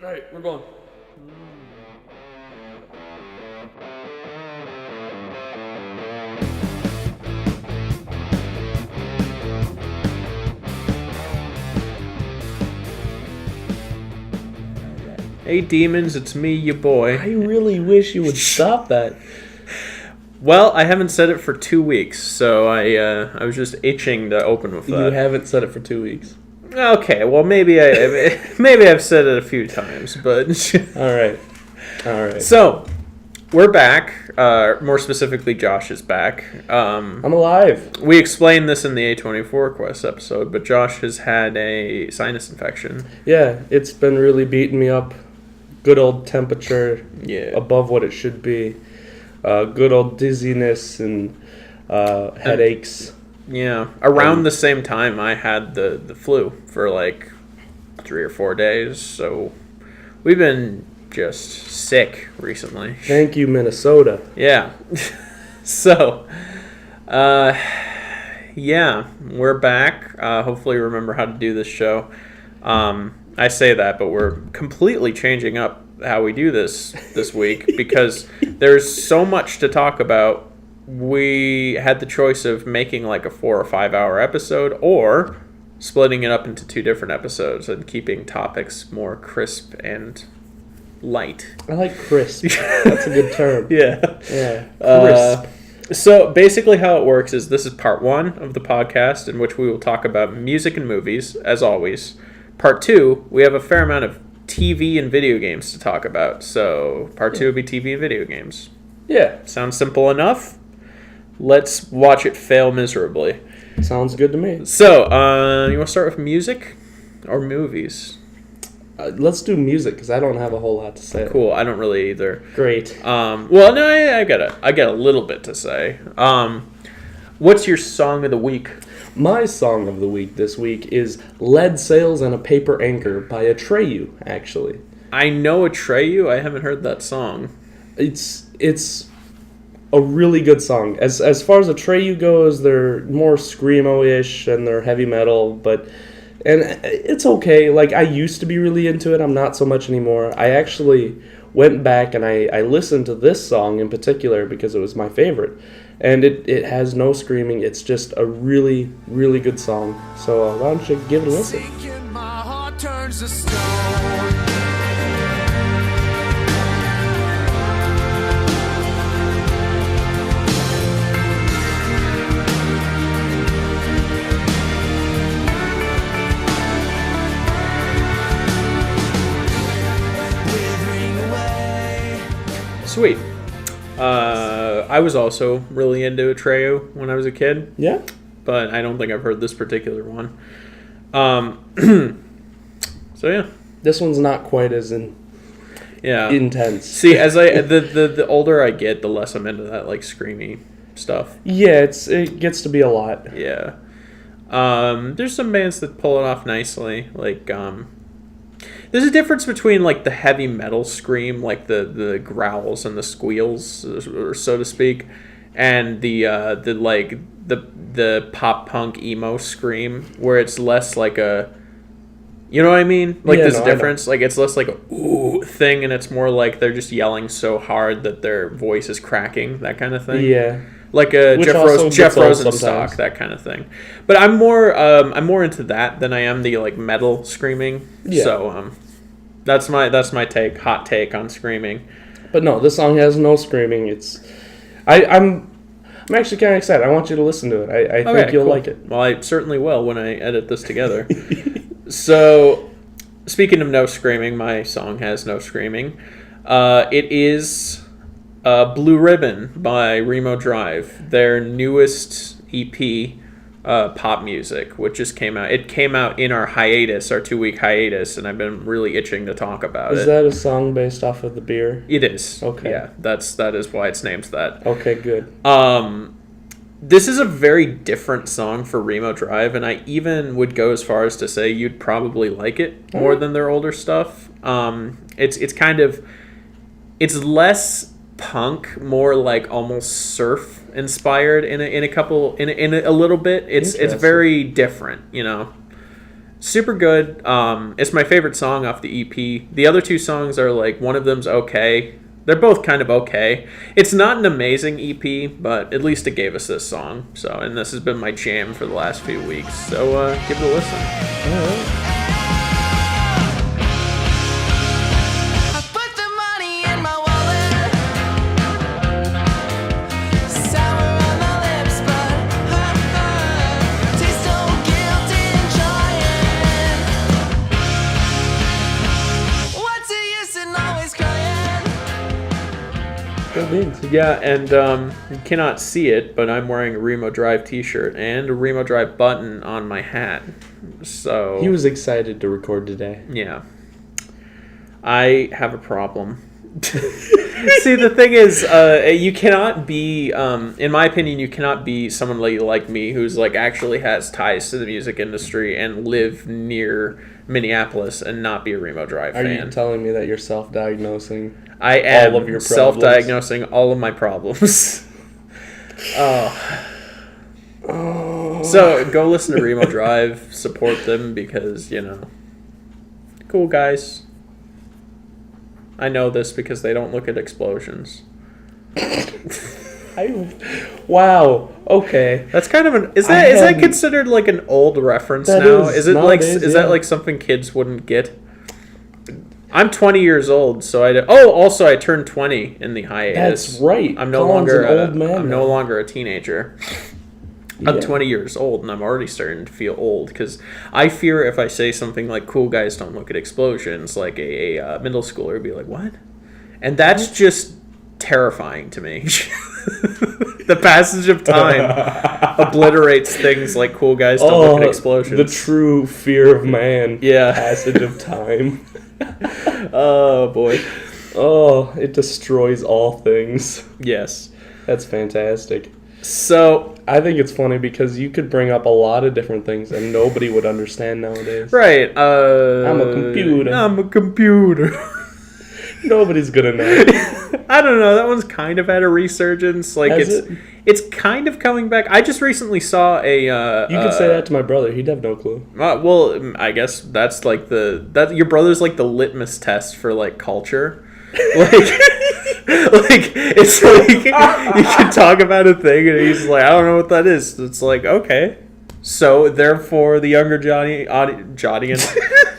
All right, we're going. Hey demons, it's me, your boy. I really wish you would stop that. Well, I haven't said it for 2 weeks, so I was just itching to open with that. You haven't said it for 2 weeks. Okay, well maybe I've said it a few times, but All right. So we're back. More specifically, Josh is back. I'm alive. We explained this in the A24 Quest episode, but Josh has had a sinus infection. Yeah, it's been really beating me up. Good old temperature, Yeah. above what it should be. Good old dizziness and headaches. Yeah, around the same time I had the flu for like 3 or 4 days, so we've been just sick recently. Thank you, Minnesota. Yeah. So, yeah, we're back. Hopefully remember how to do this show. I say that, but we're completely changing up how we do this week because there's so much to talk about. We had the choice of making like a 4 or 5 hour episode or splitting it up into 2 different episodes and keeping topics more crisp and light. I like crisp. That's a good term. Yeah. Yeah. Crisp. So basically how it works is this is part 1 of the podcast in which we will talk about music and movies, as always. Part 2, we have a fair amount of TV and video games to talk about. So part 2 will be TV and video games. Yeah. Sounds simple enough? Let's watch it fail miserably. Sounds good to me. So, you want to start with music or movies? Let's do music because I don't have a whole lot to say. Cool, I don't really either. Great. Well, no, I got a little bit to say. What's your song of the week? My song of the week this week is Lead Sails and a Paper Anchor by Atreyu, actually. I know Atreyu. I haven't heard that song. It's a really good song. As far as Atreyu goes, they're more screamo-ish and they're heavy metal, and it's okay. Like, I used to be really into it. I'm not so much anymore. I actually went back and I listened to this song in particular because it was my favorite. And it has no screaming. It's just a really, really good song. So why don't you give it a listen? My heart turns to stone. Sweet. I was also really into Atreyu when I was a kid. Yeah? But I don't think I've heard this particular one. So yeah. This one's not quite as intense. See, as the older I get, the less I'm into that like screamy stuff. Yeah, it gets to be a lot. Yeah. There's some bands that pull it off nicely. Like there's a difference between like the heavy metal scream, like the growls and the squeals, or so to speak, and the pop punk emo scream, where it's less like a, you know what I mean? Like there's a difference. Like it's less like a ooh thing, and it's more like they're just yelling so hard that their voice is cracking, that kind of thing. Yeah. Like a Which Jeff Rosenstock, sometimes. that kind of thing. But I'm more into that than I am the like metal screaming. Yeah. So that's my hot take on screaming. But no, this song has no screaming. I'm actually kind of excited. I want you to listen to it. I think you'll like it. Well, I certainly will when I edit this together. So, speaking of no screaming, my song has no screaming. It is Blue Ribbon by Remo Drive, their newest EP, pop music, which just came out. It came out in our 2-week hiatus, and I've been really itching to talk about it. Is that a song based off of the beer? It is. Okay. Yeah, that is why it's named that. Okay, good. This is a very different song for Remo Drive, and I even would go as far as to say you'd probably like it more than their older stuff. It's kind of, it's less punk, more like almost surf inspired in a little bit. It's very different, you know. super good. It's my favorite song off the EP. The other two songs are like, one of them's okay. They're both kind of okay. It's not an amazing EP, but at least it gave us this song. So, and this has been my jam for the last few weeks. So give it a listen. All right. I put the money in my wallet. Sour on my lips, but taste so guilty and trying. What's the use in always crying? Good beans. Yeah, and you cannot see it, but I'm wearing a Remo Drive t-shirt and a Remo Drive button on my hat. So He was excited to record today. yeah. I have a problem. See, the thing is, you cannot be, in my opinion, you cannot be someone like me who's like actually has ties to the music industry and live near Minneapolis and not be a Remo Drive Are fan. you telling me that you're self-diagnosing? I am all of your problems? self-diagnosing all of my problems. So go listen to Remo Drive, support them because, you know, cool guys. I know this because they don't look at explosions. Wow. Okay. That's kind of an is that considered like an old reference That now? is Is it like nowadays, is yeah. that like something kids wouldn't get? I'm 20 years old, so also I turned 20 in the hiatus. That's right. I'm no Colin's longer an old man I'm now. no longer a teenager. I'm Yeah. 20 years old, and I'm already starting to feel old because I fear if I say something like "cool guys don't look at explosions," like a middle schooler would be like, "What?" And that's just terrifying to me. The passage of time obliterates things like "cool guys don't look at explosions." The true fear of man. Yeah. Passage of time. Oh boy. Oh, it destroys all things. Yes. That's fantastic. So I think it's funny because you could bring up a lot of different things and nobody would understand nowadays. right. I'm a computer. I'm a computer. Nobody's gonna know. I don't know. That one's kind of had a resurgence. Like Has it's it? it's kind of coming back. I just recently saw a. You could say that to my brother. He'd have no clue. Well, I guess that's like that. Your brother's like the litmus test for like culture. Like it's like you can talk about a thing and he's like, I don't know what that is. It's like, okay. So therefore, the younger audience,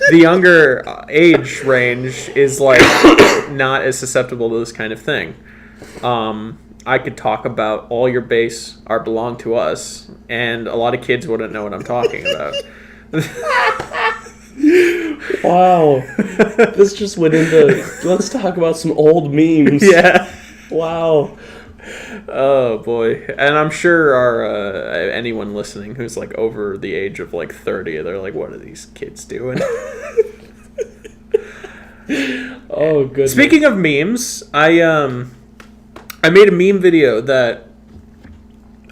the younger age range is like not as susceptible to this kind of thing. I could talk about all your bass are belong to us, and a lot of kids wouldn't know what I'm talking about. Wow. This just went into. Let's talk about some old memes. Yeah. Wow. Oh boy, and I'm sure our anyone listening who's like over the age of like 30, they're like, "What are these kids doing?" Oh, goodness. Speaking of memes, I made a meme video that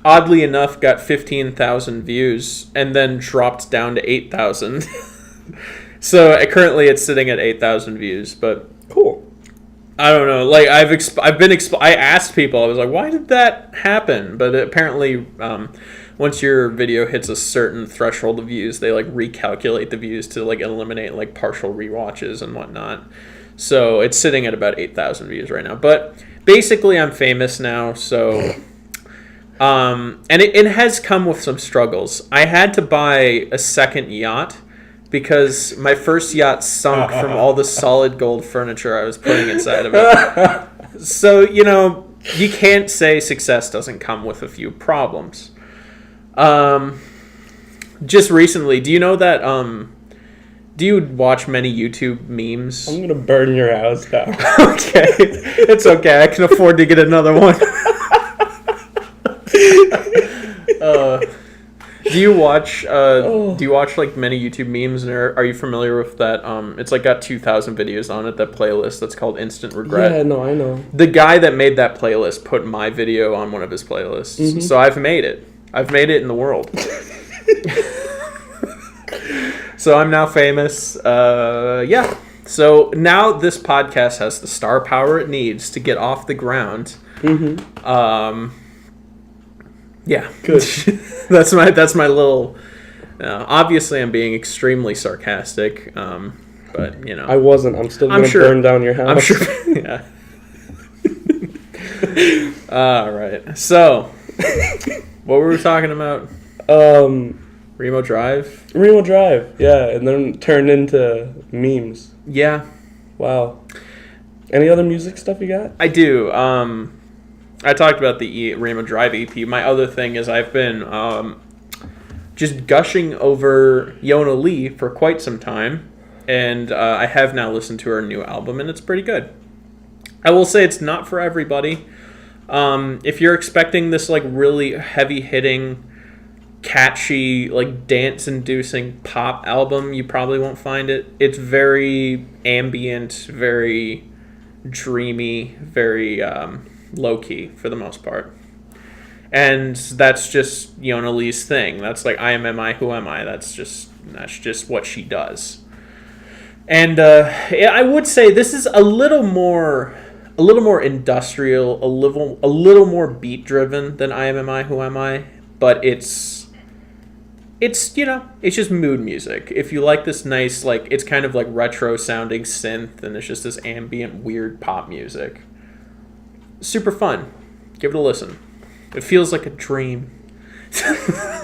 oddly enough got 15,000 views and then dropped down to 8,000. So currently it's sitting at 8,000 views, but Cool. I don't know. Like I asked people. I was like, "Why did that happen?" But apparently, once your video hits a certain threshold of views, they like recalculate the views to like eliminate like partial rewatches and whatnot. So it's sitting at about 8,000 views right now. But basically, I'm famous now. So, and it has come with some struggles. I had to buy a second yacht, because my first yacht sunk from all the solid gold furniture I was putting inside of it. So, you know, you can't say success doesn't come with a few problems. Just recently, do you know that, do you watch many YouTube memes? I'm gonna burn your house down. Okay. It's okay. I can afford to get another one. Do you watch like many YouTube memes, and are you familiar with that? It's like got 2,000 videos on it, that playlist that's called Instant Regret. Yeah, no, I know. The guy that made that playlist put my video on one of his playlists. Mm-hmm. So I've made it in the world. So I'm now famous. Yeah. So now this podcast has the star power it needs to get off the ground. Mm-hmm. Yeah. Good. that's my little Obviously, I'm being extremely sarcastic, but you know, I wasn't. I'm still I'm going to sure- burn down your house. I'm sure. Yeah. All right. So, what were we talking about? Remo Drive. Remo Drive, yeah, and then turned into memes. Yeah, Wow. Any other music stuff you got? I do. I talked about the Remo Drive EP. My other thing is I've been just gushing over Yona Lee for quite some time, and I have now listened to her new album, and it's pretty good. I will say it's not for everybody. If you're expecting this like really heavy-hitting, catchy, like dance-inducing pop album, you probably won't find it. It's very ambient, very dreamy, very low-key for the most part. And that's just Yona Lee's thing. That's like am I, who am I? That's just what she does. And yeah, I would say this is a little more industrial, a little more beat driven than am I, who am I? But it's it's just mood music. If you like this nice, like, it's kind of like retro sounding synth, and it's just this ambient weird pop music. Super fun. Give it a listen. It feels like a dream.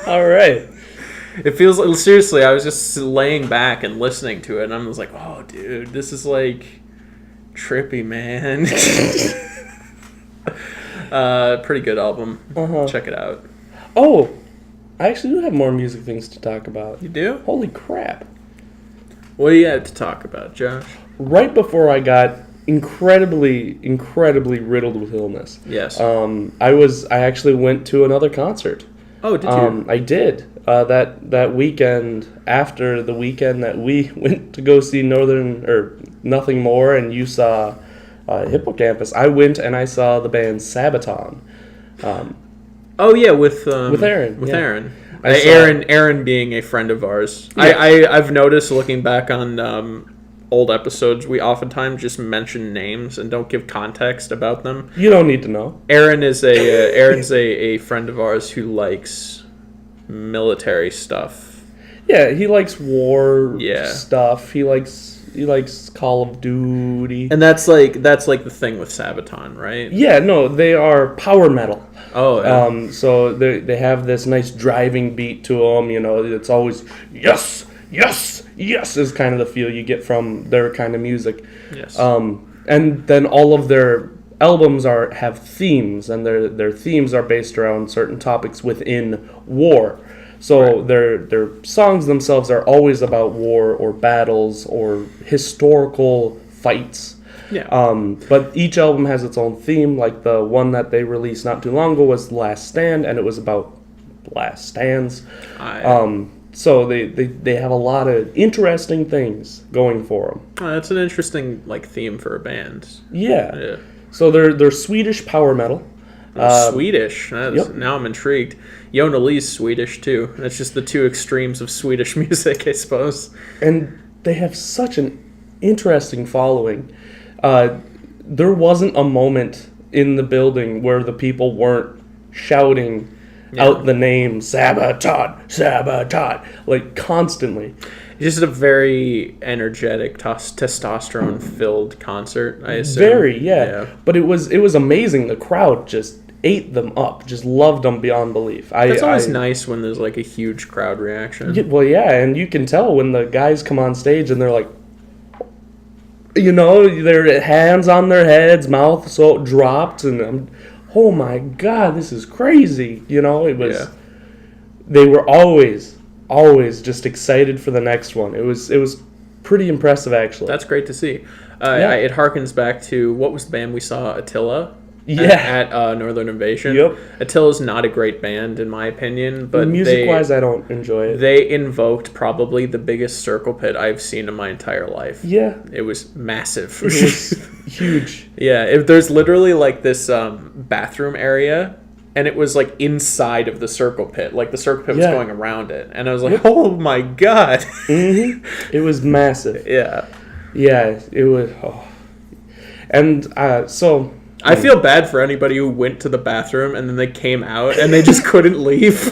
All right. It feels like, seriously, I was just laying back and listening to it, and I was like, oh, dude, this is like trippy, man. Pretty good album. Uh-huh. Check it out. Oh, I actually do have more music things to talk about. You do? Holy crap. What do you have to talk about, Josh? Right before I got incredibly riddled with illness. Yes. I actually went to another concert. Oh, did you? I did. That weekend, after the weekend that we went to go see Nothing More, and you saw Hippocampus, I went and I saw the band Sabaton. Oh yeah, with Aaron. With Yeah. Aaron. I saw- Aaron being a friend of ours. Yeah. I've noticed looking back on old episodes, we oftentimes just mention names and don't give context about them. You don't need to know. Aaron is Aaron's a friend of ours who likes military stuff. Yeah, he likes war Yeah. stuff. He likes Call of Duty. And that's like the thing with Sabaton, right? Yeah, no, they are power metal. Oh, yeah. So they have this nice driving beat to them. You know, it's always yes, yes, yes is kind of the feel you get from their kind of music. Yes. And then all of their albums have themes, and their themes are based around certain topics within war. So Right. their songs themselves are always about war or battles or historical fights. Yeah. But each album has its own theme. Like the one that they released not too long ago was Last Stand, and it was about last stands. So they have a lot of interesting things going for them. That's an interesting like theme for a band. Yeah. Yeah. So they're Swedish power metal. Swedish. Yep. Now I'm intrigued. Yona Lee's Swedish too. That's just the two extremes of Swedish music, I suppose. And they have such an interesting following. There wasn't a moment in the building where the people weren't shouting out the name Sabaton, Sabaton, like constantly. It's just a very energetic, testosterone-filled concert, I assume. Very, yeah. But it was amazing. The crowd just ate them up, just loved them beyond belief. It's always nice when there's like a huge crowd reaction. Well, yeah, and you can tell when the guys come on stage and they're like, you know, their hands on their heads, mouth so dropped, and oh my god, this is crazy. You know, it was. Yeah. They were always just excited for the next one. It was pretty impressive, actually. That's great to see. Yeah. It harkens back to, what was the band we saw? Attila? Yeah. At Northern Invasion. Yep. Attila's not a great band, in my opinion, but Music-wise, I don't enjoy it. they invoked probably the biggest circle pit I've seen in my entire life. Yeah. It was massive. It was huge. Yeah, there's literally like this bathroom area, and it was like inside of the circle pit. Like the circle pit was Yeah. going around it, and I was like, oh my god. It was massive. Yeah. Yeah, it was. Oh. And so. I feel bad for anybody who went to the bathroom and then they came out and they just couldn't leave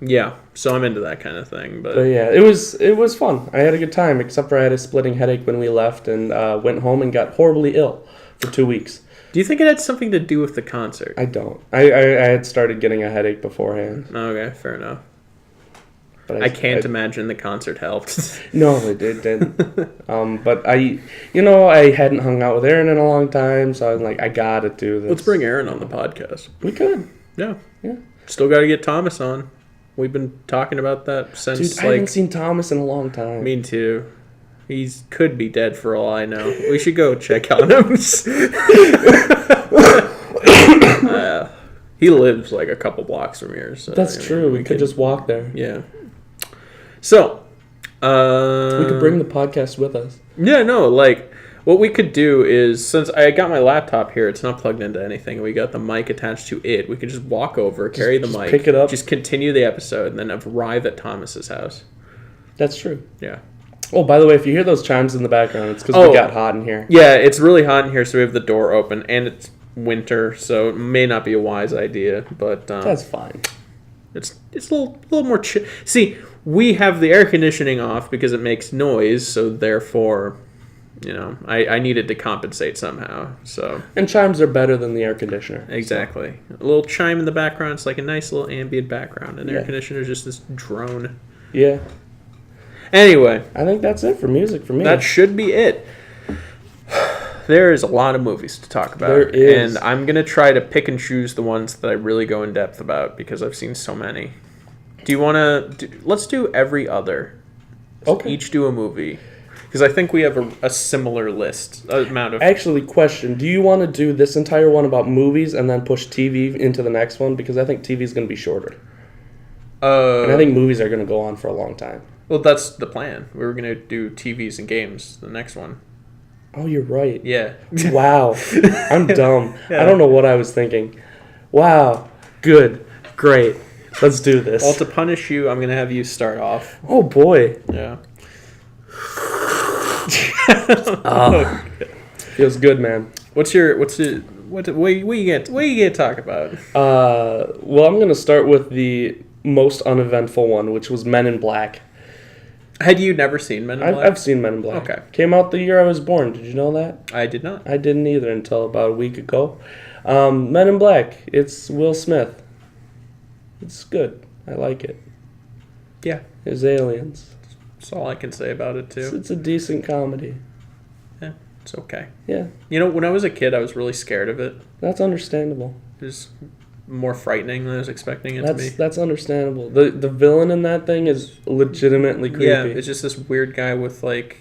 Yeah, so I'm into that kind of thing. But But yeah, it was fun. I had a good time, except for I had a splitting headache when we left and went home and got horribly ill for 2 weeks. do you think it had something to do with the concert? I don't. I had started getting a headache beforehand. Okay, fair enough. But I can't imagine the concert helped. No, it didn't. But I hadn't hung out with Aaron in a long time, so I was like, I gotta do this. Let's bring Aaron on the podcast. We could. Yeah. Yeah. Still got to get Thomas on. We've been talking about that since, Dude, I haven't seen Thomas in a long time. Me too. He's could be dead for all I know. We should go check on him. He lives like a couple blocks from here. So, That's true. We could just walk there. Yeah. So, We could bring the podcast with us. yeah, no, like what we could do is, since I got my laptop here, it's not plugged into anything. We got the mic attached to it. We could just walk over, carry the mic, pick it up, just continue the episode, and then arrive at Thomas's house. That's true. Yeah. Oh, by the way, if you hear those chimes in the background, it's because we got hot in here. Yeah, it's really hot in here, so we have the door open, and it's winter, so it may not be a wise idea, but That's fine. it's a little more chill. See, we have the air conditioning off because it makes noise, so therefore, I needed to compensate somehow. So And chimes are better than the air conditioner. exactly, a little chime in the background. It's like a nice little ambient background, and the air Yeah. conditioner is just this drone. Yeah. Anyway, I think that's it for music for me. that should be it. There is a lot of movies to talk about. There is. And I'm going to try to pick and choose the ones that I really go in depth about because I've seen so many. Do you want to... Let's do every other. Okay. Each do a movie. Because I think we have a similar amount of... Actually, question. Do you want to do this entire one about movies and then push TV into the next one? Because I think TV is going to be shorter. And I think movies are going to go on for a long time. Well, that's the plan. We were going to do TVs and games, the next one. Oh, you're right. Yeah. Wow. I'm dumb. Yeah. I don't know what I was thinking. Wow. Good. Great. Let's do this. Well, to punish you, I'm going to have you start off. Oh, boy. Yeah. Feels good, man. What you get to talk about? Well, I'm going to start with the most uneventful one, which was Men in Black. Had you never seen Men in Black? I've seen Men in Black. Okay. Came out the year I was born. Did you know that? I did not. I didn't either until about a week ago. Men in Black. It's Will Smith. It's good. I like it. Yeah. There's aliens. That's all I can say about it, too. It's a decent comedy. Yeah, it's okay. Yeah, When I was a kid, I was really scared of it. that's understandable. It was more frightening than I was expecting it to be. That's understandable. The villain in that thing is legitimately creepy. Yeah, it's just this weird guy with, like,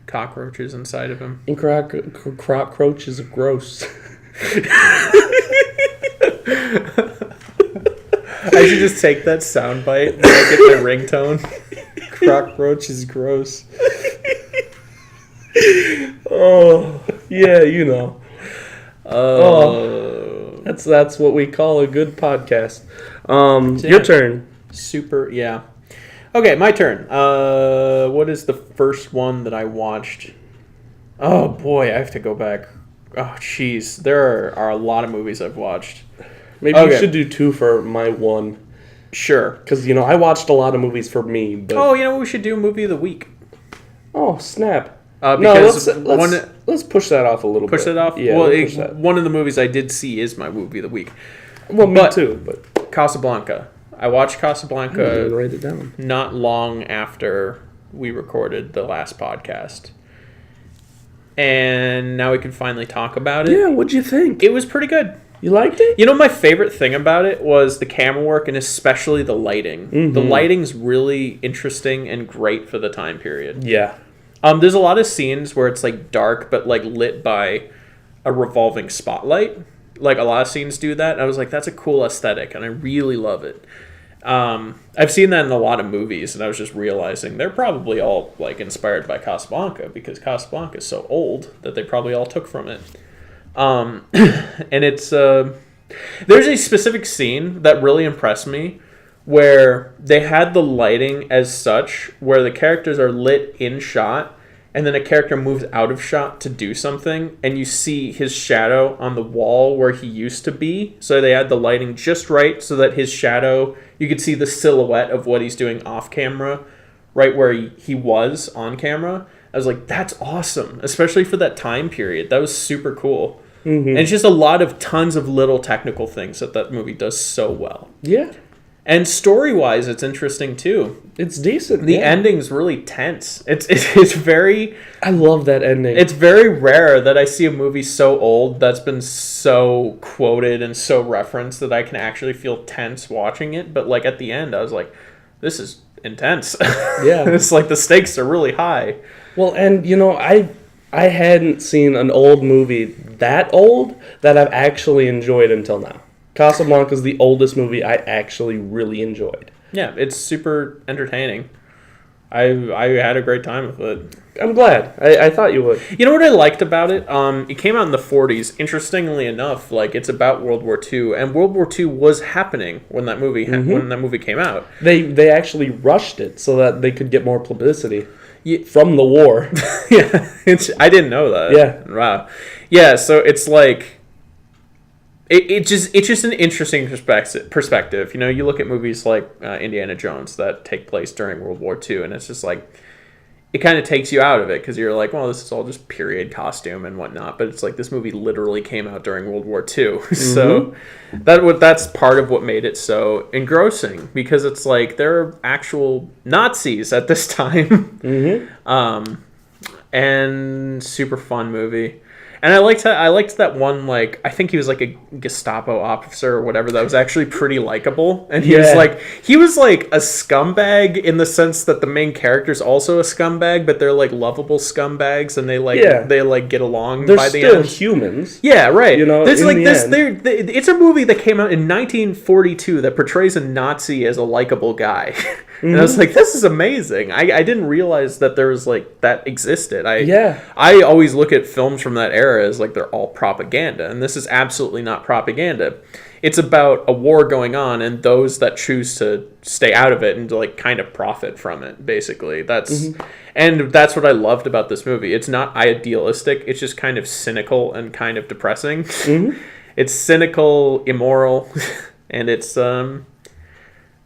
cockroaches inside of him. And cockroach is gross. I should just take that soundbite and make it my ringtone. Cockroach is gross. Oh, yeah, you know. Oh. That's what we call a good podcast. Your turn. Super, yeah. Okay, my turn. What is the first one that I watched? Oh, boy, I have to go back. Oh, jeez. There are a lot of movies I've watched. Maybe Okay. you should do two for my one. Sure. Because, I watched a lot of movies for me. But... Oh, we should do movie of the week. Oh, snap. Because let's push that off a little bit. push that off? Yeah, well, we'll push that. one of the movies I did see is my movie of the week. Well, me But- too, but Casablanca. I watched I'm Casablanca gonna write it down. not long after we recorded the last podcast. And now we can finally talk about it. Yeah, what'd you think? It was pretty good. You liked it? My favorite thing about it was the camera work and especially the lighting. Mm-hmm. The lighting's really interesting and great for the time period. Yeah. There's a lot of scenes where it's like dark but like lit by a revolving spotlight. Like a lot of scenes do that. And I was like, that's a cool aesthetic and I really love it. I've seen that in a lot of movies and I was just realizing they're probably all like inspired by Casablanca because Casablanca is so old that they probably all took from it. And it's there's a specific scene that really impressed me where they had the lighting as such where the characters are lit in shot and then a character moves out of shot to do something, and you see his shadow on the wall where he used to be. So they had the lighting just right so that his shadow, you could see the silhouette of what he's doing off camera, right where he was on camera. I was like, that's awesome, especially for that time period. That was super cool. And it's just a lot of tons of little technical things that movie does so well. Yeah. And story-wise, it's interesting, too. It's decent. The ending's really tense. It's very... I love that ending. It's very rare that I see a movie so old that's been so quoted and so referenced that I can actually feel tense watching it. But, like, at the end, I was like, this is intense. Yeah. It's like the stakes are really high. Well, and, you know, I hadn't seen an old movie that old that I've actually enjoyed until now. Casablanca is the oldest movie I actually really enjoyed. Yeah, it's super entertaining. I had a great time with it. I'm glad. I thought you would. You know what I liked about it? It came out in the 40s. Interestingly enough, like it's about World War II, and World War II was happening when that movie came out. They actually rushed it so that they could get more publicity from the war. Yeah, I didn't know that. Yeah. Wow. Yeah, so it's like it's just an interesting perspective. You know, you look at movies like Indiana Jones that take place during World War II, and it's just like it kind of takes you out of it because you're like, well, this is all just period costume and whatnot. But it's like this movie literally came out during World War II, so that's part of what made it so engrossing because it's like there are actual Nazis at this time, and super fun movie. And I liked that one, like, I think he was like a Gestapo officer or whatever that was actually pretty likable. And he was like a scumbag in the sense that the main character's also a scumbag, but they're like lovable scumbags and they get along They're by the still end. humans. Yeah, right. You know, there's in like the this end. it's a movie that came out in 1942 that portrays a Nazi as a likable guy. And I was like, this is amazing. I didn't realize that there was like that existed. I always look at films from that era as like they're all propaganda, and this is absolutely not propaganda. It's about a war going on and those that choose to stay out of it and to like kind of profit from it, basically. And that's what I loved about this movie. It's not idealistic, it's just kind of cynical and kind of depressing. It's cynical, immoral, and it's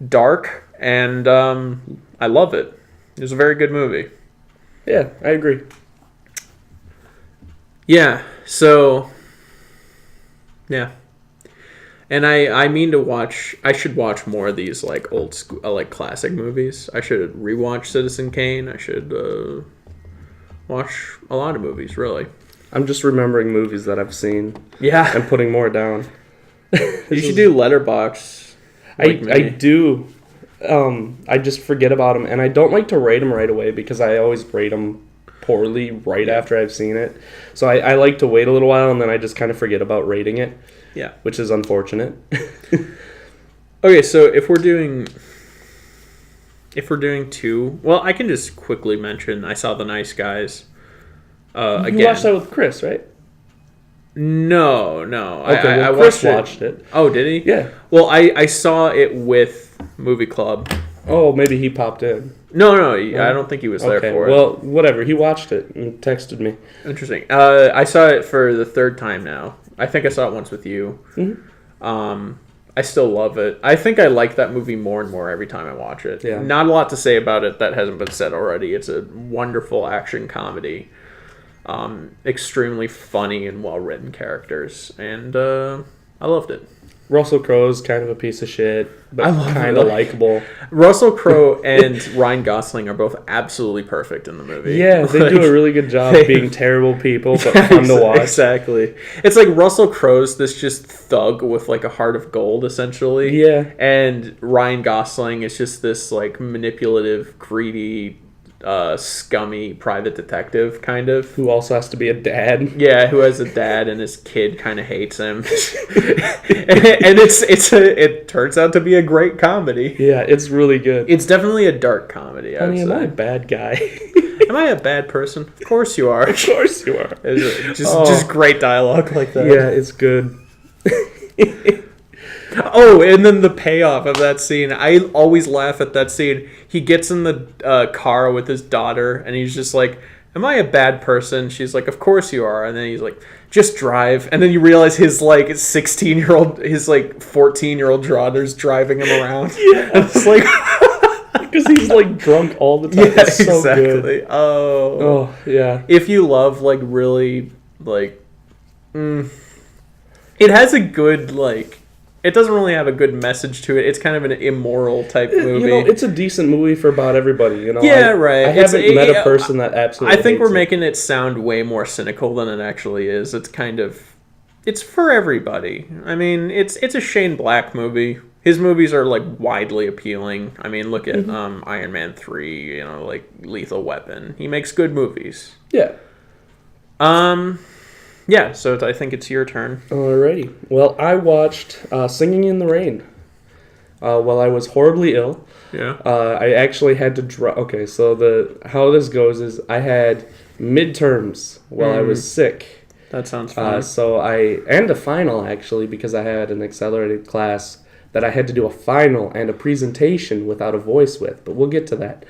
dark, and I love it. It was a very good movie. Yeah, I agree. Yeah, so yeah. And I mean to watch. I should watch more of these like old school, like classic movies. I should rewatch Citizen Kane. I should watch a lot of movies. Really, I'm just remembering movies that I've seen. Yeah, and putting more down. You should do Letterboxd. I do. I just forget about them, and I don't like to rate them right away because I always rate them poorly right after I've seen it. So I like to wait a little while, and then I just kind of forget about rating it. Yeah, which is unfortunate. Okay, so if we're doing two, well, I can just quickly mention I saw The Nice Guys. Again. You watched that with Chris, right? No. Okay, I Chris watched it. Oh, did he? Yeah. Well, I saw it with Movie Club. Oh, maybe he popped in. No, I don't think he was there for it. Well, whatever. He watched it and texted me. Interesting. I saw it for the third time now. I think I saw it once with you. I still love it. I think I like that movie more and more every time I watch it. Yeah. Not a lot to say about it that hasn't been said already. It's a wonderful action comedy. Extremely funny and well-written characters. And I loved it. Russell Crowe's kind of a piece of shit, but kind of likable. Russell Crowe and Ryan Gosling are both absolutely perfect in the movie. Yeah, they do a really good job being terrible people, but fun to watch. Exactly. It's like Russell Crowe's this just thug with like a heart of gold, essentially. Yeah. And Ryan Gosling is just this like manipulative, greedy, scummy private detective, kind of. Who also has to be a dad. Yeah, who has a dad and his kid kind of hates him. And it turns out to be a great comedy. Yeah, it's really good. It's definitely a dark comedy, I would say. Am I a bad guy? Am I a bad person? Of course you are. Of course you are. Just great dialogue like that. Yeah, it's good. Oh, and then the payoff of that scene. I always laugh at that scene. He gets in the car with his daughter, and he's just like, am I a bad person? She's like, of course you are. And then he's like, just drive. And then you realize his like 16-year-old, his like 14-year-old daughter's driving him around. Yeah. And it's like, Because he's like drunk all the time. yeah, It's so exactly. good. Oh. Oh, yeah. If you love like really like, it has a good like. It doesn't really have a good message to it. It's kind of an immoral type movie. You know, it's a decent movie for about everybody. You know, Yeah, right. I haven't met a person that absolutely. I think we're hates it. making it sound way more cynical than it actually is. It's kind of, it's for everybody. I mean, it's a Shane Black movie. His movies are like widely appealing. I mean, look at Iron Man 3. You know, like Lethal Weapon. He makes good movies. Yeah. Yeah. So I think it's your turn. Alrighty. Well, I watched Singing in the Rain while I was horribly ill. Yeah. I actually had to drop. Okay, so how this goes is I had midterms while I was sick. That sounds fun. And a final actually because I had an accelerated class that I had to do a final and a presentation without a voice with, but we'll get to that.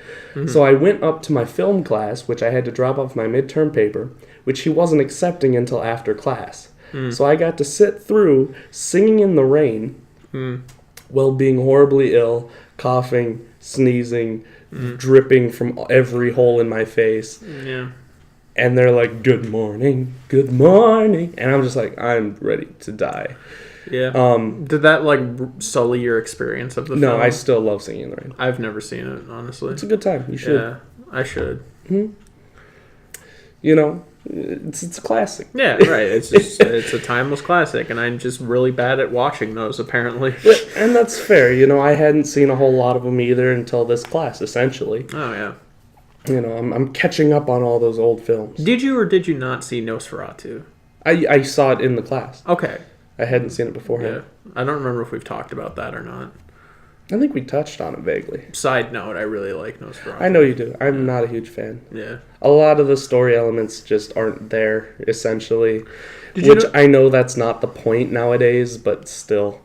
So I went up to my film class, which I had to drop off my midterm paper, which he wasn't accepting until after class. So I got to sit through Singing in the Rain while being horribly ill, coughing, sneezing, dripping from every hole in my face. Yeah. And they're like, good morning. And I'm just like, I'm ready to die. Yeah. Did that like sully your experience of the film? No, I still love Singing in the Rain. I've never seen it, honestly. It's a good time. You should. Yeah, I should. You know, it's a classic. Yeah, right. It's just it's a timeless classic, and I'm just really bad at watching those, apparently. And that's fair. You know, I hadn't seen a whole lot of them either until this class, essentially. Oh, yeah. You know, I'm catching up on all those old films. Did you or did you not see Nosferatu? I saw it in the class. Okay. I hadn't seen it beforehand. Yeah. I don't remember if we've talked about that or not. I think we touched on it vaguely. Side note, I really like Nosferatu. I know you do. I'm not a huge fan. Yeah. A lot of the story elements just aren't there, essentially. Which I know that's not the point nowadays, but still.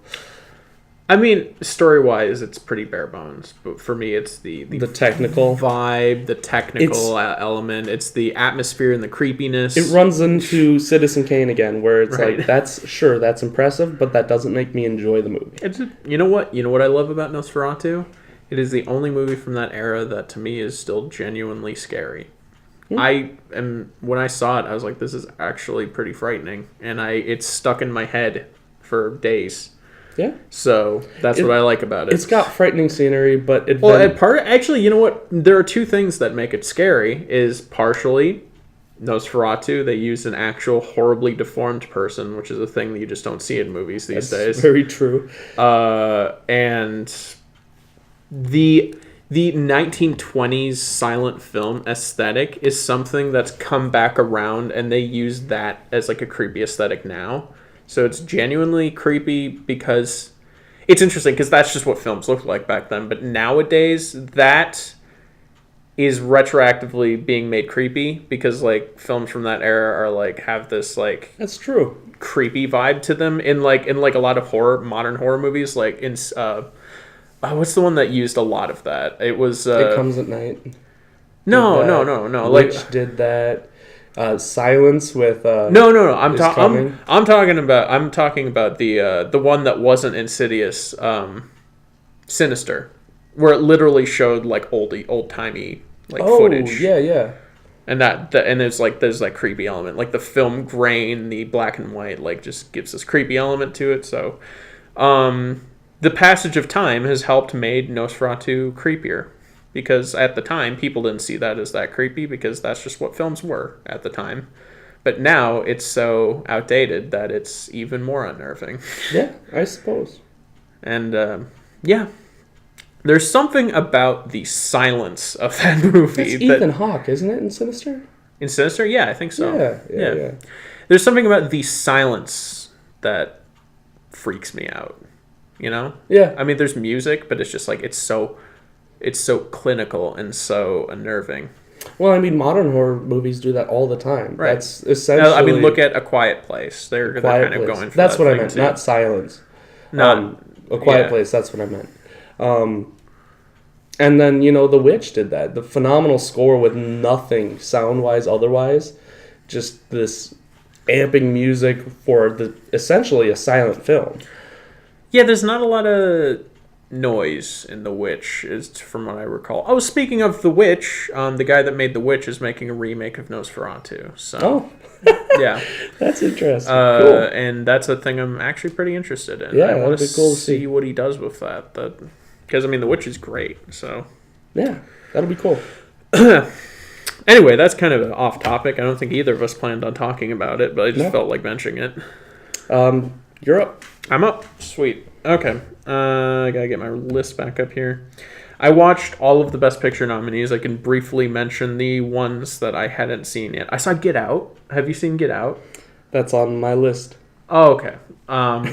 I mean, story-wise, it's pretty bare bones. But for me, it's the technical vibe, the technical element. It's the atmosphere and the creepiness. It runs into Citizen Kane again, where it's Right. like, that's impressive, but that doesn't make me enjoy the movie. You know what? You know what I love about Nosferatu? It is the only movie from that era that to me is still genuinely scary. When I saw it, I was like, this is actually pretty frightening, and it's stuck in my head for days. Yeah. So that's what I like about it. It's got frightening scenery, but actually, you know what? There are two things that make it scary. Is partially Nosferatu. They used an actual horribly deformed person, which is a thing that you just don't see in movies these days. Very true. And the 1920s silent film aesthetic is something that's come back around, and they use that as like a creepy aesthetic now. So it's genuinely creepy because it's interesting because that's just what films looked like back then. But nowadays, that is retroactively being made creepy because like films from that era are like have this like That's true. creepy vibe to them in like a lot of modern horror movies. Like in what's the one that used a lot of that? It was It Comes at Night. no. Which Like did that. Silence with no. I'm Coming. talking about the one that wasn't Insidious, Sinister, where it literally showed like old timey like footage. Yeah. And and there's that creepy element, like the film grain, the black and white, like just gives this creepy element to it. So, the passage of time has helped made Nosferatu creepier. Because at the time, people didn't see that as that creepy because that's just what films were at the time. But now it's so outdated that it's even more unnerving. Yeah, I suppose. And, there's something about the silence of that movie. That's Ethan Hawke, isn't it, in Sinister? In Sinister? Yeah, I think so. Yeah. There's something about the silence that freaks me out, you know? Yeah. I mean, there's music, but it's just like, it's so clinical and so unnerving. Well, I mean, modern horror movies do that all the time. Right. That's essentially. I mean, look at A Quiet Place. They're kind of going for that's that what I thing meant, too. not Silence. Not A Quiet Place. That's what I meant. And then, The Witch did that. The phenomenal score with nothing sound-wise otherwise. Just this amping music for essentially a silent film. Yeah, there's not a lot of noise in The Witch, is from what I recall. Oh, speaking of The Witch, the guy that made The Witch is making a remake of Nosferatu. So, yeah. That's interesting. Cool. And that's a thing I'm actually pretty interested in. Yeah, I want to that'd be cool to see see. what he does with that. Because, The Witch is great, so... Yeah, that'll be cool. Anyway, that's kind of off topic. I don't think either of us planned on talking about it, but I just felt like mentioning it. You're up. I'm up. Sweet. Okay. I gotta get my list back up here. I watched all of the Best Picture nominees. I can briefly mention the ones that I hadn't seen yet. I saw Get Out. Have you seen Get Out? That's on my list. Oh, okay. Well,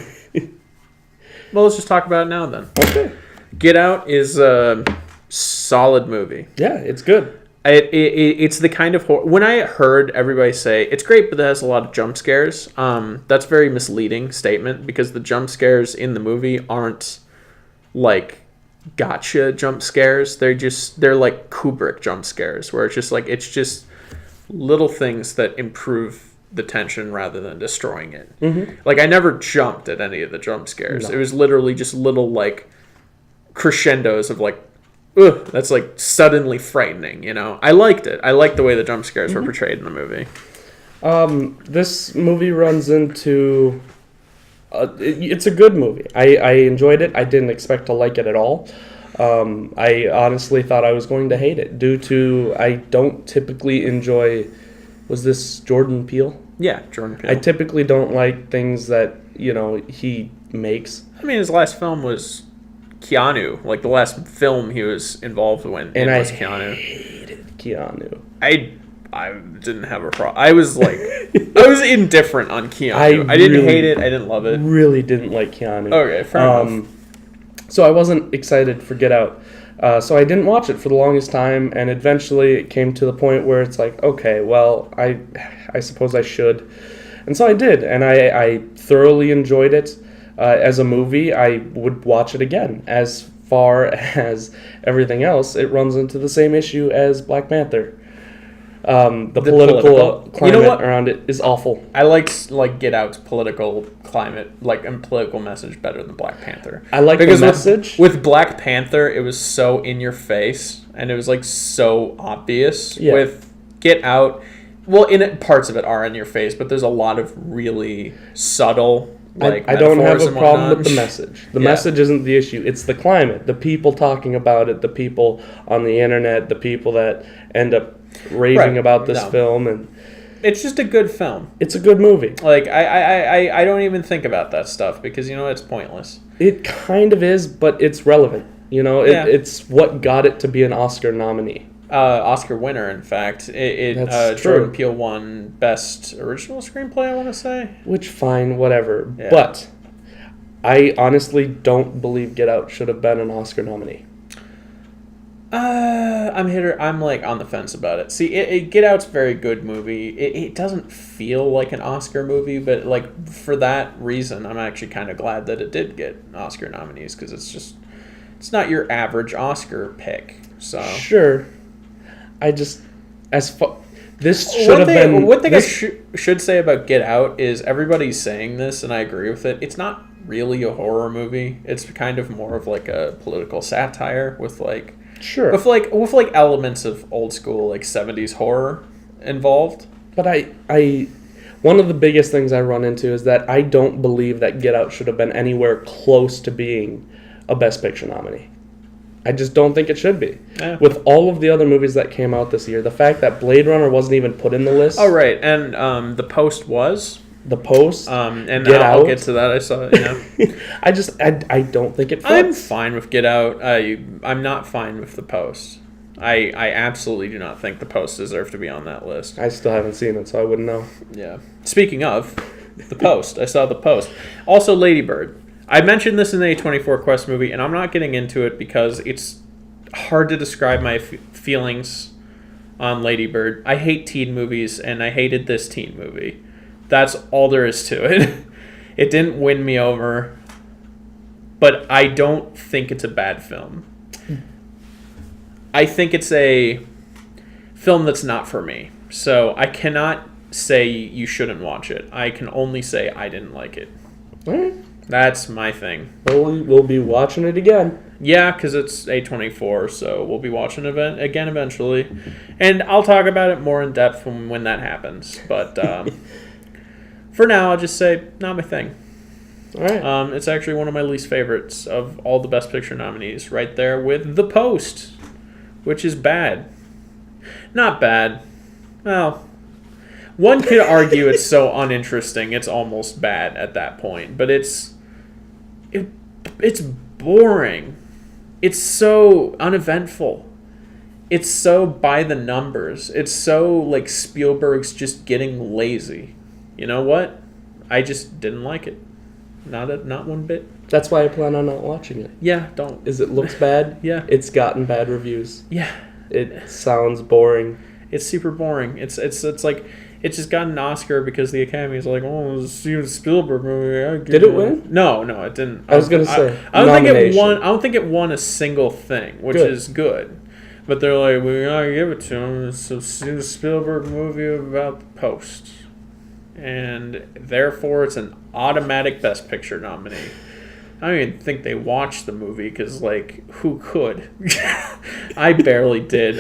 let's just talk about it now then. Okay. Get Out is a solid movie. Yeah, it's good. It's the kind of horror. When I heard everybody say it's great, but it has a lot of jump scares, that's a very misleading statement because the jump scares in the movie aren't like gotcha jump scares. They're like Kubrick jump scares, where it's just little things that improve the tension rather than destroying it. Mm-hmm. Like I never jumped at any of the jump scares. No. It was literally just little like crescendos of like, ugh, that's like suddenly frightening, I liked it. I liked the way the jump scares were portrayed in the movie. This movie runs into... it's a good movie. I enjoyed it. I didn't expect to like it at all. I honestly thought I was going to hate it due to I don't typically enjoy... Was this Jordan Peele? Yeah, Jordan Peele. I typically don't like things that, he makes. I mean, his last film was Keanu. Like, the last film he was involved in was Keanu. Hated Keanu. I didn't have a problem. I was like... I was indifferent on Keanu. I didn't hate it. I didn't love it. Really didn't like Keanu. Okay, fair enough. So I wasn't excited for Get Out. So I didn't watch it for the longest time, and eventually it came to the point where it's like, okay, well, I suppose I should. And so I did, and I thoroughly enjoyed it. As a movie, I would watch it again. As far as everything else, it runs into the same issue as Black Panther. The political climate around it is awful. I like Get Out's political climate, and political message better than Black Panther. I like the message. With Black Panther, it was so in your face, and it was like so obvious. Yeah. With Get Out, well, parts of it are in your face, but there's a lot of really subtle. I don't have a problem with the message. The message isn't the issue. It's the climate, the people talking about it, the people on the internet, the people that end up raving about this film, and it's just a good film. It's a good movie. Like I don't even think about that stuff because it's pointless. It kind of is, but it's relevant. It's what got it to be an Oscar nominee. Oscar winner, in fact. That's Jordan true. Peele won Best Original Screenplay, I want to say. Which, fine, whatever. Yeah. But I honestly don't believe Get Out should have been an Oscar nominee. I'm like on the fence about it. See, Get Out's a very good movie. It doesn't feel like an Oscar movie, but like for that reason, I'm actually kind of glad that it did get Oscar nominees because it's not your average Oscar pick. So sure. This should have been... One thing I should say about Get Out is everybody's saying this, and I agree with it. It's not really a horror movie. It's kind of more of like a political satire with like... Sure. With like elements of old school like 70s horror involved. But I one of the biggest things I run into is that I don't believe that Get Out should have been anywhere close to being a Best Picture nominee. I just don't think it should be. Yeah. With all of the other movies that came out this year, the fact that Blade Runner wasn't even put in the list. Oh, right. And The Post was. The Post. And Get I'll Out. get to that. I saw it, I don't think it fits. I'm fine with Get Out. I'm not fine with The Post. I absolutely do not think The Post deserved to be on that list. I still haven't seen it, so I wouldn't know. Yeah. Speaking of The Post, I saw The Post. Also, Lady Bird. I mentioned this in the A24 Quest movie, and I'm not getting into it because it's hard to describe my feelings on Lady Bird. I hate teen movies, and I hated this teen movie. That's all there is to it. It didn't win me over, but I don't think it's a bad film. I think it's a film that's not for me. So I cannot say you shouldn't watch it. I can only say I didn't like it. All right. That's my thing. Well, we'll be watching it again. Yeah, because it's A24, so we'll be watching it again eventually. And I'll talk about it more in depth when that happens. But for now, I'll just say, not my thing. All right. It's actually one of my least favorites of all the Best Picture nominees, right there with The Post, which is bad. Not bad. Well, one could argue it's so uninteresting, it's almost bad at that point. But it's boring. It's so uneventful. It's so by the numbers. It's so like Spielberg's just getting lazy. You know what? I just didn't like it. Not one bit. That's why I plan on not watching it. Yeah, don't. Is it looks bad? Yeah. It's gotten bad reviews. Yeah. It sounds boring. It's super boring. It's like it just got an Oscar because the Academy is like, oh, it's a Steven Spielberg movie. Did it win? No, it didn't. I was gonna say I don't think it won. nomination. I don't think it won a single thing, which Good. is good. But they're like, we gotta give it to him. It's a Steven Spielberg movie about the Post, and therefore it's an automatic Best Picture nominee. I don't even think they watched the movie because, like, who could? I barely did.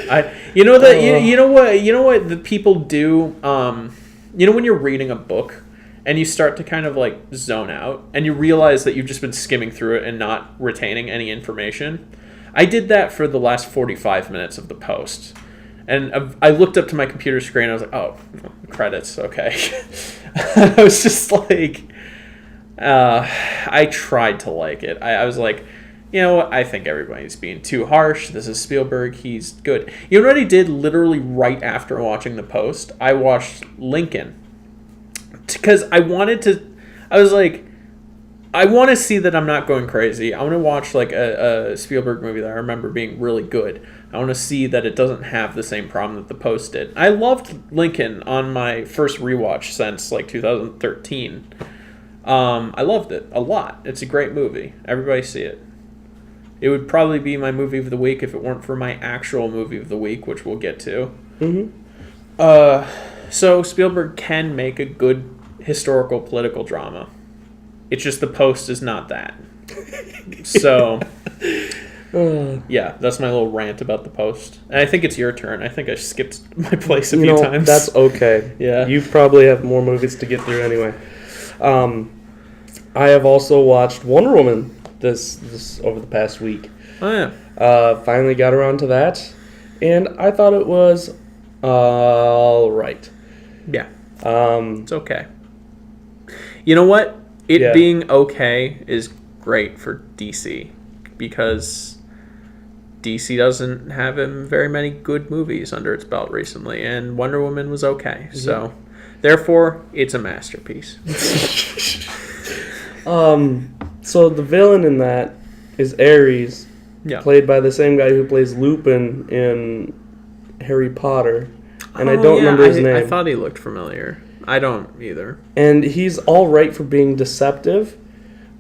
You know what the people do. You know when you're reading a book and you start to kind of like zone out and you realize that you've just been skimming through it and not retaining any information. I did that for the last 45 minutes of The Post. And I looked up to my computer screen and I was like, oh, credits, okay. I was just like, I tried to like it. I was like, you know what, I think everybody's being too harsh. This is Spielberg, he's good. You know what I did literally right after watching The Post? I watched Lincoln. Because I was like, I want to see that I'm not going crazy. I want to watch like a Spielberg movie that I remember being really good. I want to see that it doesn't have the same problem that The Post did. I loved Lincoln on my first rewatch since like 2013. I loved it a lot. It's a great movie. Everybody see it. It would probably be my movie of the week if it weren't for my actual movie of the week, which we'll get to. Mm-hmm. So Spielberg can make a good historical political drama. It's just The Post is not that. So, yeah, that's my little rant about The Post. And I think it's your turn. I think I skipped my place a few times. That's okay. Yeah. You probably have more movies to get through anyway. I have also watched Wonder Woman this over the past week. Oh, yeah. Finally got around to that, and I thought it was all right. Yeah. It's okay. You know what? It being okay is great for DC because DC doesn't have very many good movies under its belt recently, and Wonder Woman was okay. So, therefore, it's a masterpiece. So the villain in that is Ares, Yeah. played by the same guy who plays Lupin in Harry Potter, and I don't remember his name. I thought he looked familiar. I don't either. And he's all right for being deceptive,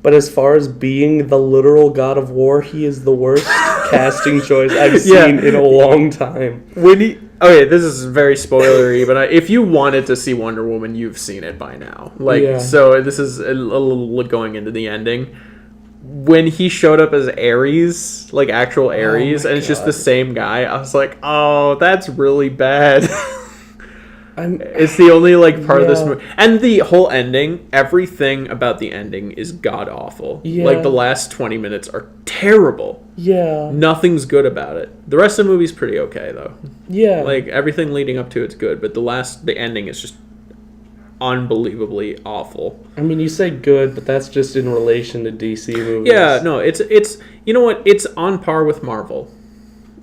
but as far as being the literal god of war, he is the worst casting choice I've seen in a long time. Okay, this is very spoilery, but if you wanted to see Wonder Woman, you've seen it by now. So this is a little going into the ending. When he showed up as Ares, like actual Ares, and it's just the same guy, I was like, oh, that's really bad. It's the only part of this movie, and the whole ending. Everything about the ending is god awful. Yeah. Like the last 20 minutes are terrible. Yeah. Nothing's good about it. The rest of the movie's pretty okay though. Yeah. Like everything leading up to it's good, but the ending is just unbelievably awful. I mean, you say good, but that's just in relation to DC movies. Yeah, no, it's you know what? It's on par with Marvel.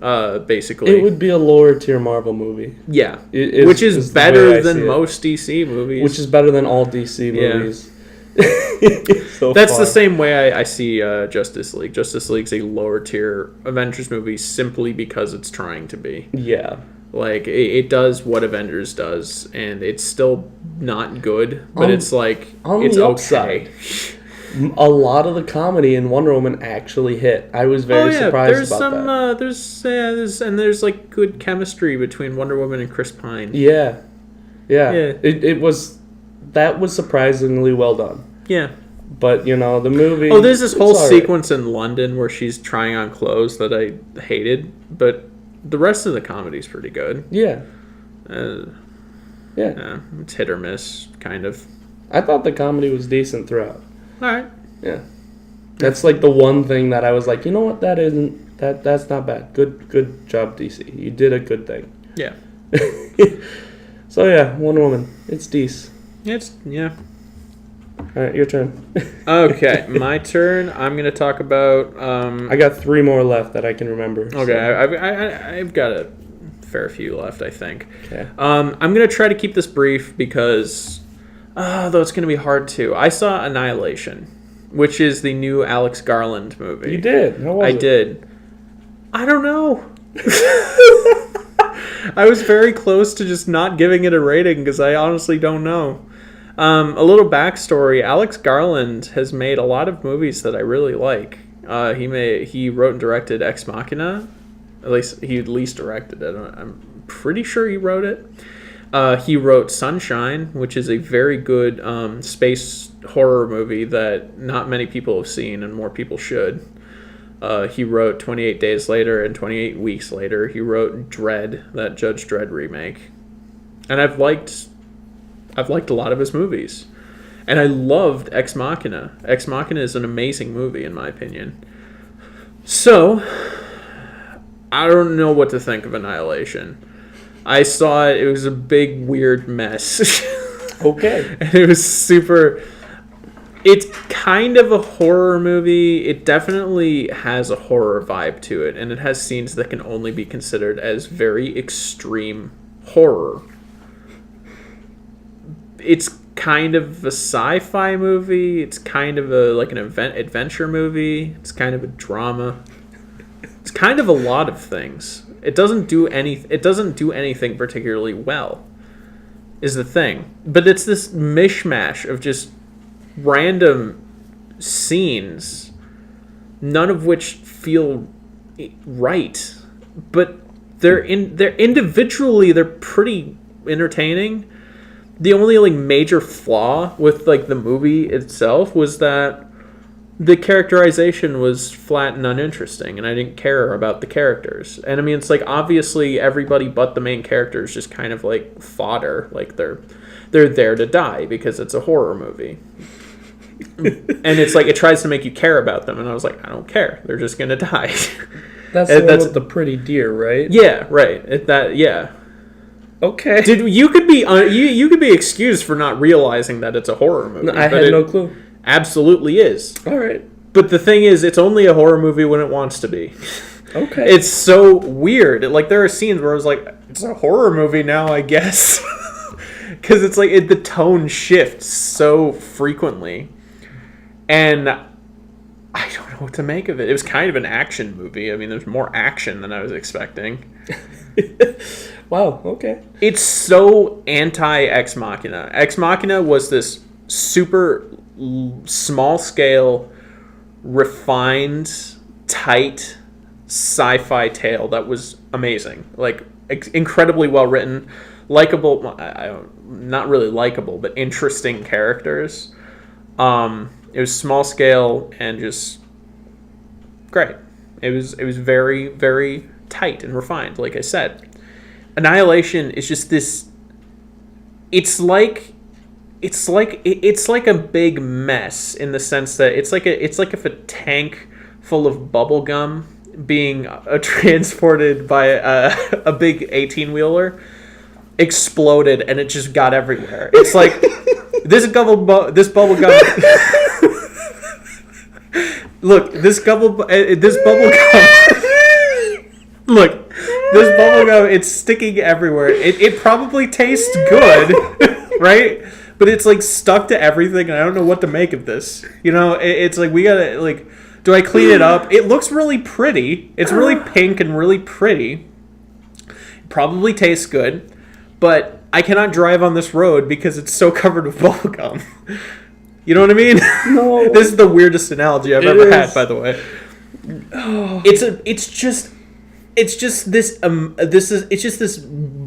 Basically. It would be a lower tier Marvel movie. Yeah. Which Which is better than most DC movies. Which is better than all DC movies. That's the same way I see Justice League. Justice League's a lower tier Avengers movie simply because it's trying to be. Yeah. Like, it does what Avengers does, and it's still not good, but it's like, it's okay. a lot of the comedy in Wonder Woman actually hit. I was very surprised about that. There's like good chemistry between Wonder Woman and Chris Pine. Yeah. Yeah. That was surprisingly well done. Yeah. But, the movie... Oh, there's this whole sequence in London where she's trying on clothes that I hated, but the rest of the comedy's pretty good. Yeah. It's hit or miss, kind of. I thought the comedy was decent throughout. All right. Yeah. That's like the one thing that I was like, you know what, that's not bad. Good job, DC. You did a good thing. Yeah. So yeah, Wonder Woman. It's decent. Yeah. Alright, your turn. Okay, my turn. I'm going to talk about... I got 3 more left that I can remember. Okay, so. I've got a fair few left, I think. Okay. I'm going to try to keep this brief because... though it's going to be hard too. I saw Annihilation, which is the new Alex Garland movie. You did? How was it? I did. I don't know. I was very close to just not giving it a rating because I honestly don't know. A little backstory: Alex Garland has made a lot of movies that I really like. He wrote and directed Ex Machina. At least he directed it. I'm pretty sure he wrote it. He wrote Sunshine, which is a very good space horror movie that not many people have seen and more people should. He wrote 28 Days Later and 28 Weeks Later. He wrote Dredd, that Judge Dredd remake. And I've liked a lot of his movies. And I loved Ex Machina. Ex Machina is an amazing movie, in my opinion. So, I don't know what to think of Annihilation. I saw it. It was a big, weird mess. Okay. And it was super... It's kind of a horror movie. It definitely has a horror vibe to it. And it has scenes that can only be considered as very extreme horror. It's kind of a sci-fi movie. It's kind of an adventure movie. It's kind of a drama. It's kind of a lot of things. It doesn't do anything particularly well, is the thing. But it's this mishmash of just random scenes, none of which feel right. But they're individually they're pretty entertaining. The only major flaw with the movie itself was that the characterization was flat and uninteresting, and I didn't care about the characters. And I mean, it's obviously everybody but the main character is just kind of fodder. They're there to die because it's a horror movie. And it's it tries to make you care about them, and I was like, I don't care. They're just gonna die. That's the one with the pretty deer, right? Yeah, right. Yeah. Okay. You could be excused for not realizing that it's a horror movie. No, I had no clue. Absolutely is. All right. But the thing is, it's only a horror movie when it wants to be. Okay. It's so weird. There are scenes where I was like, it's a horror movie now, I guess. Because it's the tone shifts so frequently. And I don't know what to make of it. It was kind of an action movie. I mean, there's more action than I was expecting. Wow, okay. It's so anti-Ex Machina. Ex Machina was this super small-scale, refined, tight sci-fi tale that was amazing. Incredibly well-written, likable, not really likable, but interesting characters. It was small-scale and just great. It was very, very tight and refined, like I said. Annihilation is just this. It's like a big mess in the sense that it's like if a tank full of bubble gum being transported by a big 18-wheeler exploded and it just got everywhere. It's like this bubble gum. Look, this bubble gum. Look. This bubblegum, it's sticking everywhere. It probably tastes good, right? But it's stuck to everything, and I don't know what to make of this. It's we gotta do I clean it up? It looks really pretty. It's really pink and really pretty. It probably tastes good, but I cannot drive on this road because it's so covered with bubblegum. You know what I mean? No. This is the weirdest analogy I've It ever is. had, by the way. It's just this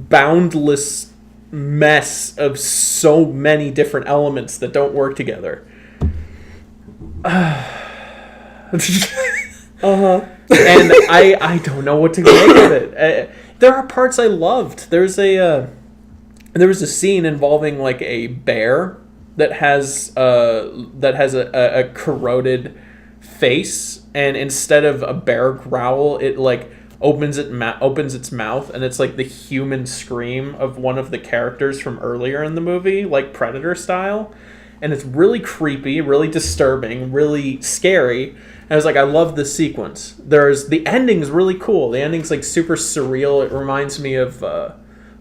boundless mess of so many different elements that don't work together. And I don't know what to make of it. There are parts I loved. There was a scene involving like a bear that has a corroded face, and instead of a bear growl, it like opens its mouth, and it's like the human scream of one of the characters from earlier in the movie, like Predator style. And it's really creepy, really disturbing, really scary. And I was like, I love this sequence. The ending's really cool. The ending's like super surreal. It reminds me of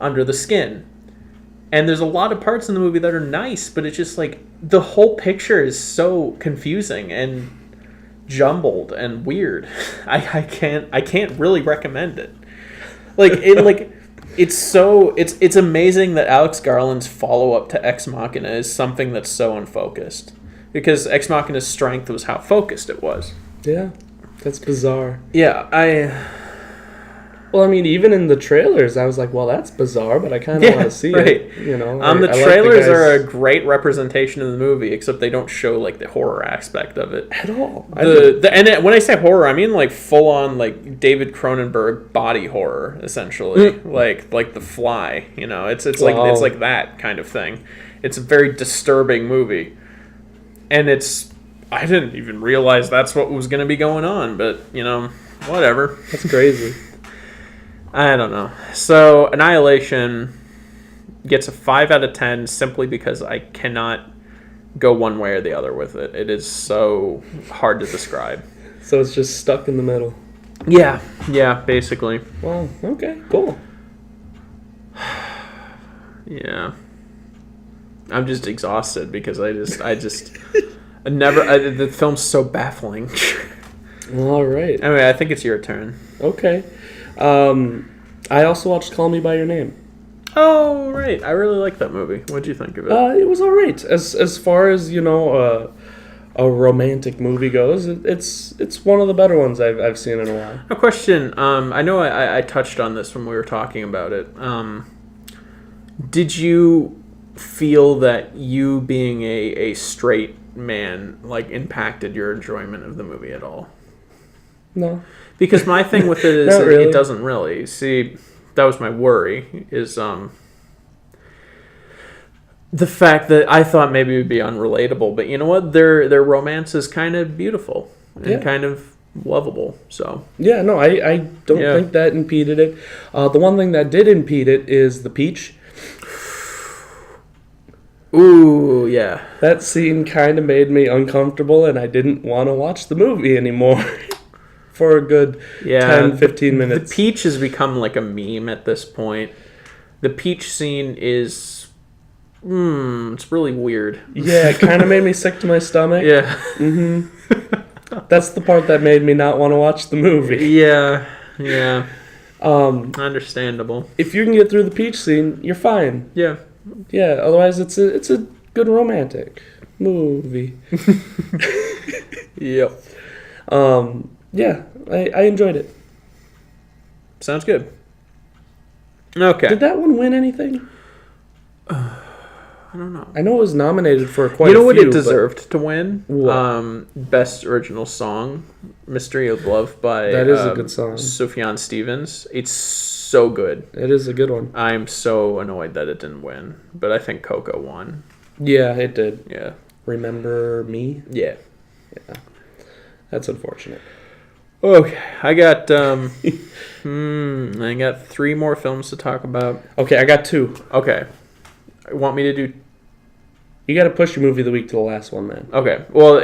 Under the Skin. And there's a lot of parts in the movie that are nice, but it's just like the whole picture is so confusing and jumbled and weird. I can't really recommend it. It's amazing that Alex Garland's follow-up to Ex Machina is something that's so unfocused, because Ex Machina's strength was how focused it was. Yeah, that's bizarre. Yeah, Well, I mean, even in the trailers, I was like, well, that's bizarre, but I kind of want to see it. You know, the I trailers like the are a great representation of the movie, except they don't show like the horror aspect of it at all. When I say horror, I mean like full on like David Cronenberg body horror, essentially, like The Fly. You know, it's like that kind of thing. It's a very disturbing movie, and I didn't even realize that's what was going to be going on, but you know, whatever. That's crazy. I don't know. So Annihilation gets a 5 out of 10 simply because I cannot go one way or the other with it. It is so hard to describe. So it's just stuck in the middle. Yeah, basically. Well, okay, cool. Yeah. I'm just exhausted because the film's so baffling. All right. Anyway, I think it's your turn. Okay. I also watched Call Me By Your Name. Oh, right. I really like that movie. What'd you think of it? It was all right. As far as, you know, a romantic movie goes, it's one of the better ones I've seen in a while. A question. I know I touched on this when we were talking about it. Did you feel that you being a straight man like impacted your enjoyment of the movie at all? No. Because my thing with it is Not really. It doesn't really. See, that was my worry, is the fact that I thought maybe it would be unrelatable, but you know what? Their romance is kind of beautiful and kind of lovable. So yeah, no, I don't think that impeded it. The one thing that did impede it is the peach. Ooh, yeah. That scene kind of made me uncomfortable, and I didn't want to watch the movie anymore. For a good 10, 15 minutes. The peach has become like a meme at this point. The peach scene is... it's really weird. Yeah, it kind of made me sick to my stomach. Yeah. That's the part that made me not want to watch the movie. Yeah. Understandable. If you can get through the peach scene, you're fine. Yeah. Yeah, otherwise it's a good romantic movie. Yep. Yeah, I enjoyed it. Sounds good. Okay. Did that one win anything? I don't know. I know it was nominated for quite a few. You know what it deserved to win? What? Best Original Song, Mystery of Love by That is a good song. Sufjan Stevens. It's so good. It is a good one. I'm so annoyed that it didn't win, but I think Coco won. Yeah, it did. Yeah. Remember Me? Yeah. Yeah. That's unfortunate. Okay, I got 3 more films to talk about. Okay, I got 2. Okay. Want me to do... You got to push your movie of the week to the last one, man. Okay. Well,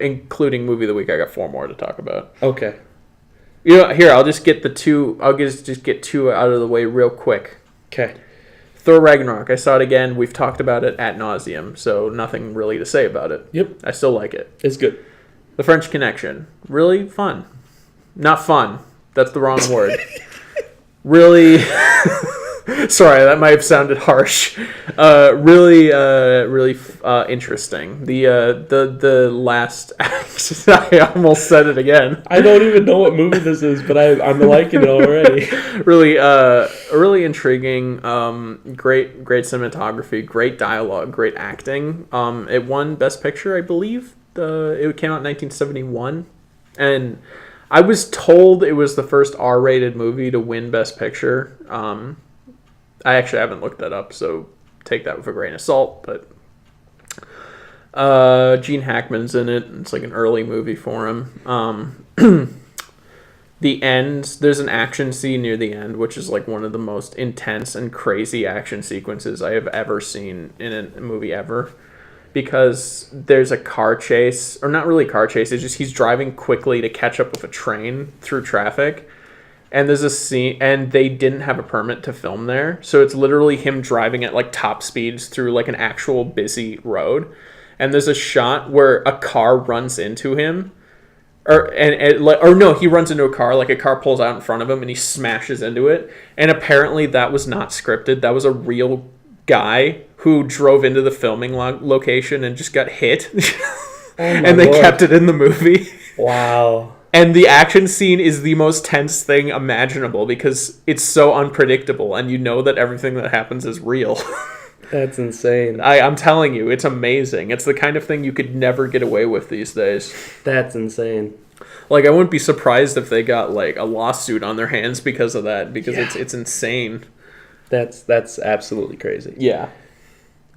including movie of the week, I got 4 more to talk about. Okay. You know, here, I'll just get the 2... I'll just get 2 out of the way real quick. Okay. Thor Ragnarok. I saw it again. We've talked about it ad nauseum, so nothing really to say about it. Yep. I still like it. It's good. The French Connection. Really fun. Not fun. That's the wrong word. Really... Sorry, that might have sounded harsh. Really interesting. The last act. I almost said it again. I don't even know what movie this is, but I'm liking it already. Really intriguing. Great cinematography, great dialogue, great acting. It won Best Picture, I believe. It came out in 1971, and I was told it was the first R-rated movie to win Best Picture. I actually haven't looked that up, so take that with a grain of salt. But Gene Hackman's in it. It's like an early movie for him. The end, there's an action scene near the end, which is like one of the most intense and crazy action sequences I have ever seen in a movie ever. Because there's a car chase, or not really car chase, it's just he's driving quickly to catch up with a train through traffic. And there's a scene, and they didn't have a permit to film there. So it's literally him driving at like top speeds through like an actual busy road. And there's a shot where a car runs into him. Or no, he runs into a car, like a car pulls out in front of him and he smashes into it. And apparently that was not scripted. That was a real guy who drove into the filming location and just got hit. And they kept it in the movie. Wow. And the action scene is the most tense thing imaginable because it's so unpredictable and you know that everything that happens is real. That's insane. I'm telling you, it's amazing. It's the kind of thing you could never get away with these days. That's insane. Like, I wouldn't be surprised if they got, like, a lawsuit on their hands because of that, because it's insane. That's absolutely crazy. Yeah.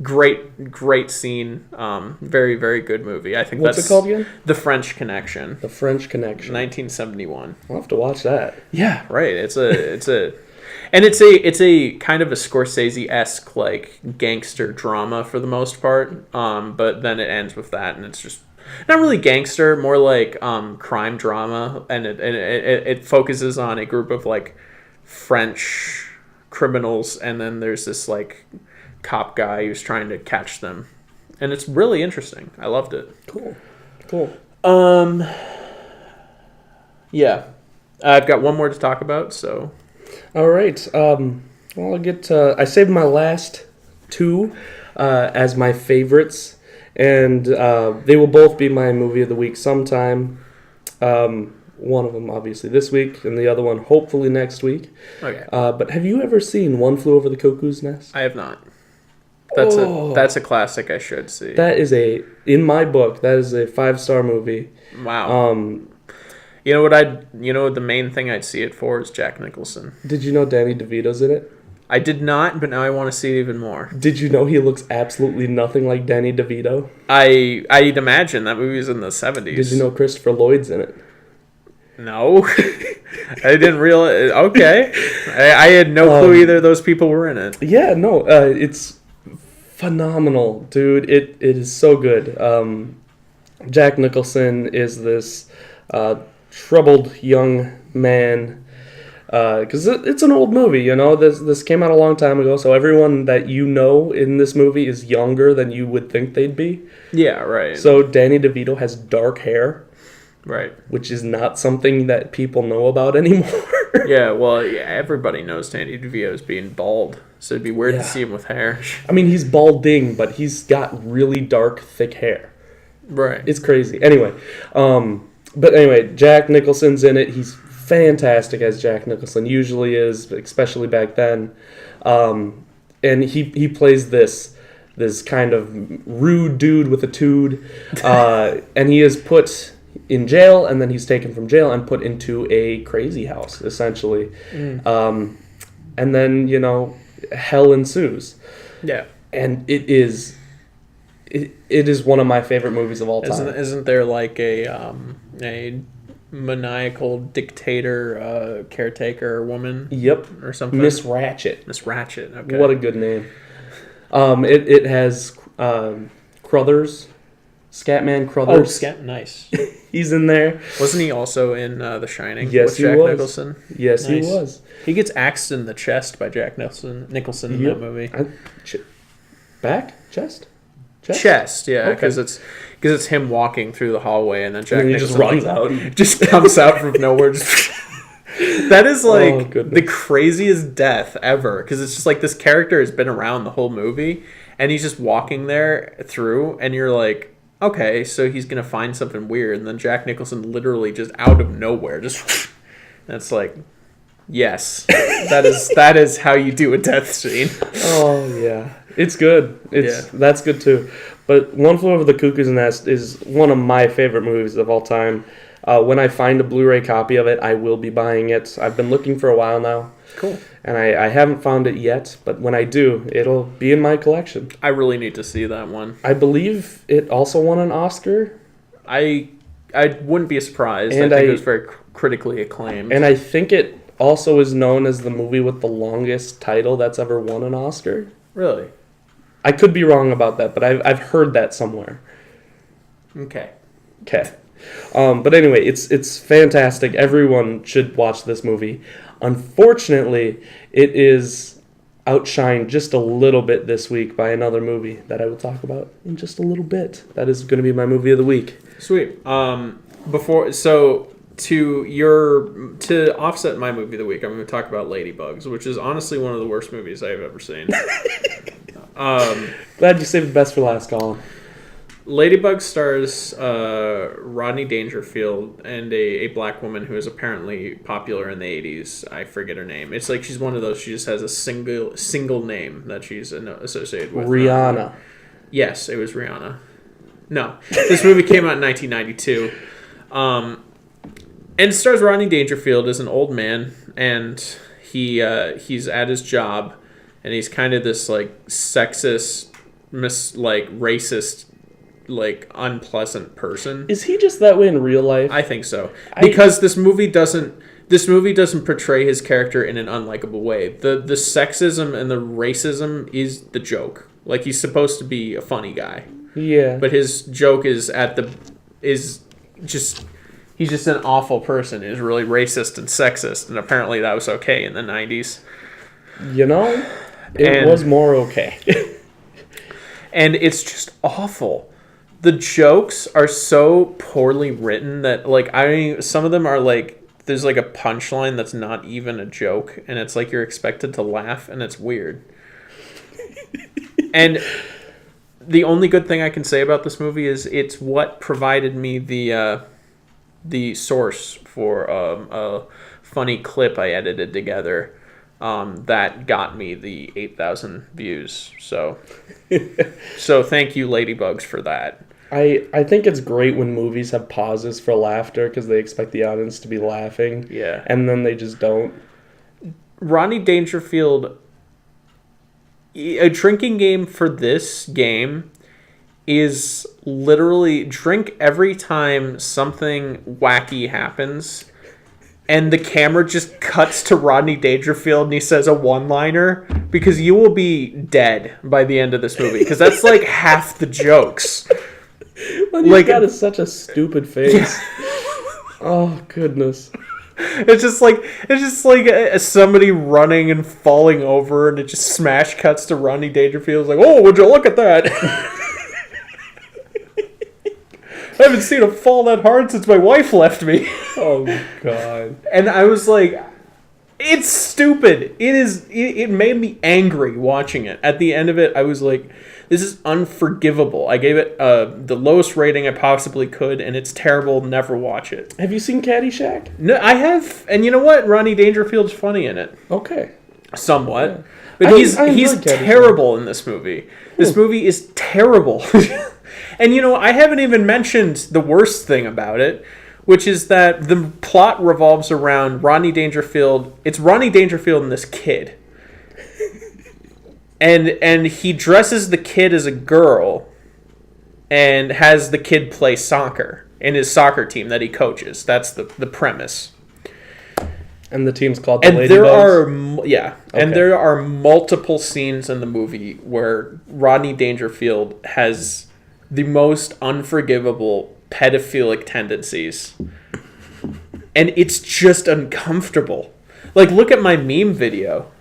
Great scene. Very, very good movie. I think What's it called again? The French Connection. The French Connection. 1971. I'll have to watch that. Yeah, right. It's a kind of a Scorsese-esque like gangster drama for the most part. But then it ends with that, and it's just not really gangster, more like crime drama, and it focuses on a group of like French criminals, and then there's this like cop guy who's trying to catch them, and it's really interesting. I loved it. Cool. Yeah, I've got one more to talk about, so all right. Well, I saved my last two as my favorites, and they will both be my movie of the week sometime. One of them obviously this week, and the other one hopefully next week. Okay. But have you ever seen One Flew Over the Cuckoo's Nest? I have not. That's a classic I should see. That is in my book, that is a 5-star movie. Wow. You know the main thing I'd see it for is Jack Nicholson. Did you know Danny DeVito's in it? I did not, but now I want to see it even more. Did you know he looks absolutely nothing like Danny DeVito? I'd imagine that movie was in the 70s. Did you know Christopher Lloyd's in it? No. I didn't realize. Okay. I had no clue either of those people were in it. Yeah, no. It's phenomenal, dude. It is so good. Jack Nicholson is this troubled young man. Because it's an old movie, you know. This came out a long time ago, so everyone that you know in this movie is younger than you would think they'd be. Yeah, right. So Danny DeVito has dark hair. Right. Which is not something that people know about anymore. Yeah, well, everybody knows Danny DeVito's being bald, so it'd be weird to see him with hair. I mean, he's balding, but he's got really dark, thick hair. Right. It's crazy. Anyway, Jack Nicholson's in it. He's fantastic as Jack Nicholson usually is, especially back then. And he plays this kind of rude dude with a tood, and he is put in jail, and then he's taken from jail and put into a crazy house, essentially. And then, hell ensues. Yeah. And it is one of my favorite movies of all time. Isn't there like a maniacal dictator caretaker woman? Yep. Or something? Miss Ratchet. Miss Ratchet, okay. What a good name. It has Crothers. Scatman Crothers. Oh, nice. He's in there. Wasn't he also in The Shining? Yes, with he Jack was. Nicholson? Yes, nice. He was. He gets axed in the chest by Jack Nicholson in that movie. Back? Chest? Chest, yeah, because it's him walking through the hallway, and then Jack and Nicholson just runs out. Just comes out from nowhere. That is like goodness. the craziest death ever, because it's just like this character has been around the whole movie, and he's just walking there through, and you're like, okay, so he's gonna find something weird, and then Jack Nicholson literally just out of nowhere just that's like, yes, that is how you do a death scene. Oh yeah, it's good. That's good too. But One Flew Over the Cuckoo's Nest is one of my favorite movies of all time. When I find a Blu-ray copy of it, I will be buying it. I've been looking for a while now. Cool. And I haven't found it yet, but when I do, it'll be in my collection. I really need to see that one. I believe it also won an Oscar. I wouldn't be surprised. I think it was very critically acclaimed. And I think it also is known as the movie with the longest title that's ever won an Oscar. Really? I could be wrong about that, but I've heard that somewhere. Okay. But anyway, it's fantastic. Everyone should watch this movie. Unfortunately, it is outshined just a little bit this week by another movie that I will talk about in just a little bit. That is going to be my movie of the week. Sweet. To offset my movie of the week, I'm going to talk about Ladybugs, which is honestly one of the worst movies I've ever seen. Glad you saved the best for last, Colin. Ladybug stars Rodney Dangerfield and a black woman who is apparently popular in the 80s. I forget her name. It's like she's one of those, she just has a single name that she's associated with. Rihanna. Yes, it was Rihanna. No. This movie came out in 1992. And it stars Rodney Dangerfield as an old man, and he's at his job, and he's kind of this like sexist, racist, like unpleasant person. Is he just that way in real life? I think so. Because this movie doesn't portray his character in an unlikable way. The sexism and the racism is the joke. Like, he's supposed to be a funny guy. Yeah. But his joke is he's just an awful person. He's really racist and sexist, and apparently that was okay in the 90s. You know, it was more okay. And it's just awful. The jokes are so poorly written that, like, some of them are like, there's like a punchline that's not even a joke, and it's like you're expected to laugh, and it's weird. And the only good thing I can say about this movie is it's what provided me the source for a funny clip I edited together that got me the 8,000 views. So thank you, Ladybugs, for that. I think it's great when movies have pauses for laughter because they expect the audience to be laughing. Yeah. And then they just don't. Rodney Dangerfield, a drinking game for this game is literally drink every time something wacky happens, and the camera just cuts to Rodney Dangerfield and he says a one-liner, because you will be dead by the end of this movie, because that's like half the jokes. When he's got such a stupid face. Yeah. Oh, goodness. It's just like somebody running and falling over, and it just smash cuts to Rodney Dangerfield. It's like, oh, would you look at that? I haven't seen a fall that hard since my wife left me. Oh, God. And I was like, it's stupid. It made me angry watching it. At the end of it, I was like, this is unforgivable. I gave it the lowest rating I possibly could, and it's terrible. Never watch it. Have you seen Caddyshack? No, I have. And you know what? Rodney Dangerfield's funny in it. Okay. Somewhat. Yeah. But he's terrible in this movie. This movie is terrible. And you know, I haven't even mentioned the worst thing about it, which is that the plot revolves around Rodney Dangerfield. It's Rodney Dangerfield and this kid. And he dresses the kid as a girl and has the kid play soccer in his soccer team that he coaches. That's the premise. And the team's called the Ladybugs? Okay. And there are multiple scenes in the movie where Rodney Dangerfield has the most unforgivable pedophilic tendencies. And it's just uncomfortable. Like, look at my meme video.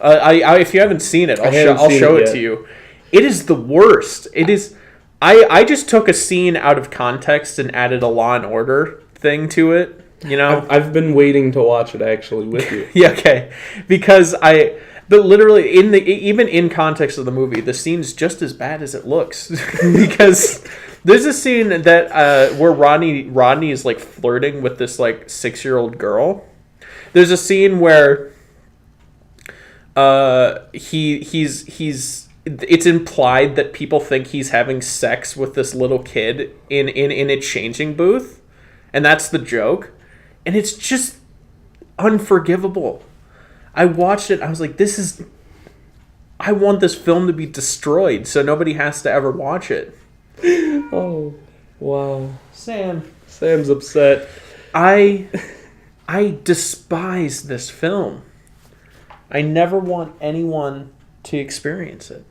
If you haven't seen it, I'll show it to you. It is the worst. It is. I just took a scene out of context and added a Law and Order thing to it You know, I've been waiting to watch it actually with you. yeah, okay, because but literally even in context of the movie, the scene's just as bad as it looks because there's a scene that where Rodney is like flirting with this like 6-year-old girl. There's a scene where he's it's implied that people think he's having sex with this little kid in a changing booth, and that's the joke, and it's just unforgivable. I watched it, I was like, I want this film to be destroyed so nobody has to ever watch it. Oh, wow. Sam's upset. I despise this film. I never want anyone to experience it.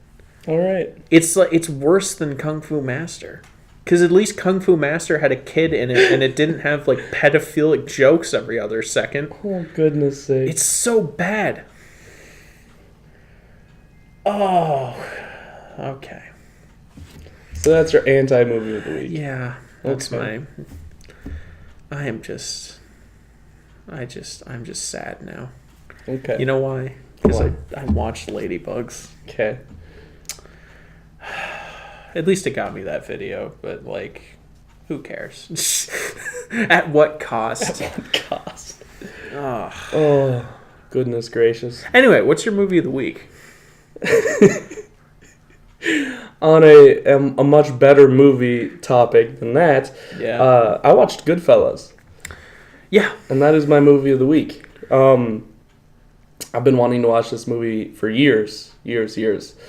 All right. It's worse than Kung Fu Master. Because at least Kung Fu Master had a kid in it and it didn't have like pedophilic jokes every other second. Oh, goodness sake. It's so bad. Oh, okay. So that's your anti-movie of the week. Yeah, that's Okay. I'm just sad now. Okay. You know why? Because Why? I watched Ladybugs. Okay. At least it got me that video, but like, who cares? At what cost? Cost. Oh. Oh, goodness gracious. Anyway, what's your movie of the week? On a much better movie topic than that, Yeah. I watched Goodfellas, Yeah. and that is my movie of the week. I've been wanting to watch this movie for years. It's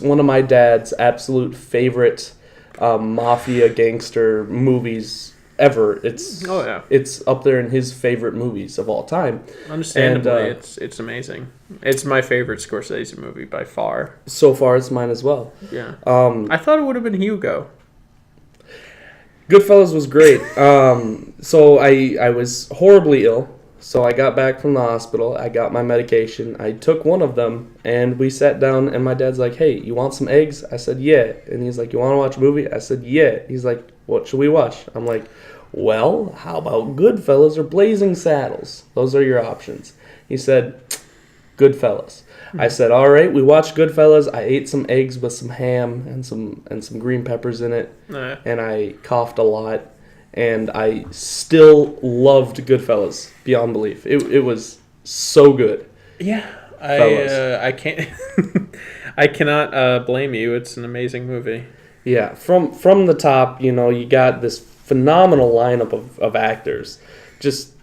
one of my dad's absolute favorite mafia gangster movies ever. It's up there in his favorite movies of all time. Understandably, And, it's amazing. It's my favorite Scorsese movie by far. So far, it's mine as well. Yeah. I thought it would have been Hugo. Goodfellas was great. So I was horribly ill. So I got back from the hospital. I got my medication. I took one of them, and we sat down, and my dad's like, hey, you want some eggs? I said, yeah. And he's like, you want to watch a movie? I said, yeah. He's like, what should we watch? I'm like, well, how about Goodfellas or Blazing Saddles? Those are your options. He said, Goodfellas. I said, all right, we watched Goodfellas. I ate some eggs with some ham and some green peppers in it, and I coughed a lot. And I still loved Goodfellas beyond belief. It was so good. Yeah, Fellas. I can't. I cannot blame you. It's an amazing movie. Yeah, from the top, you got this phenomenal lineup of actors, just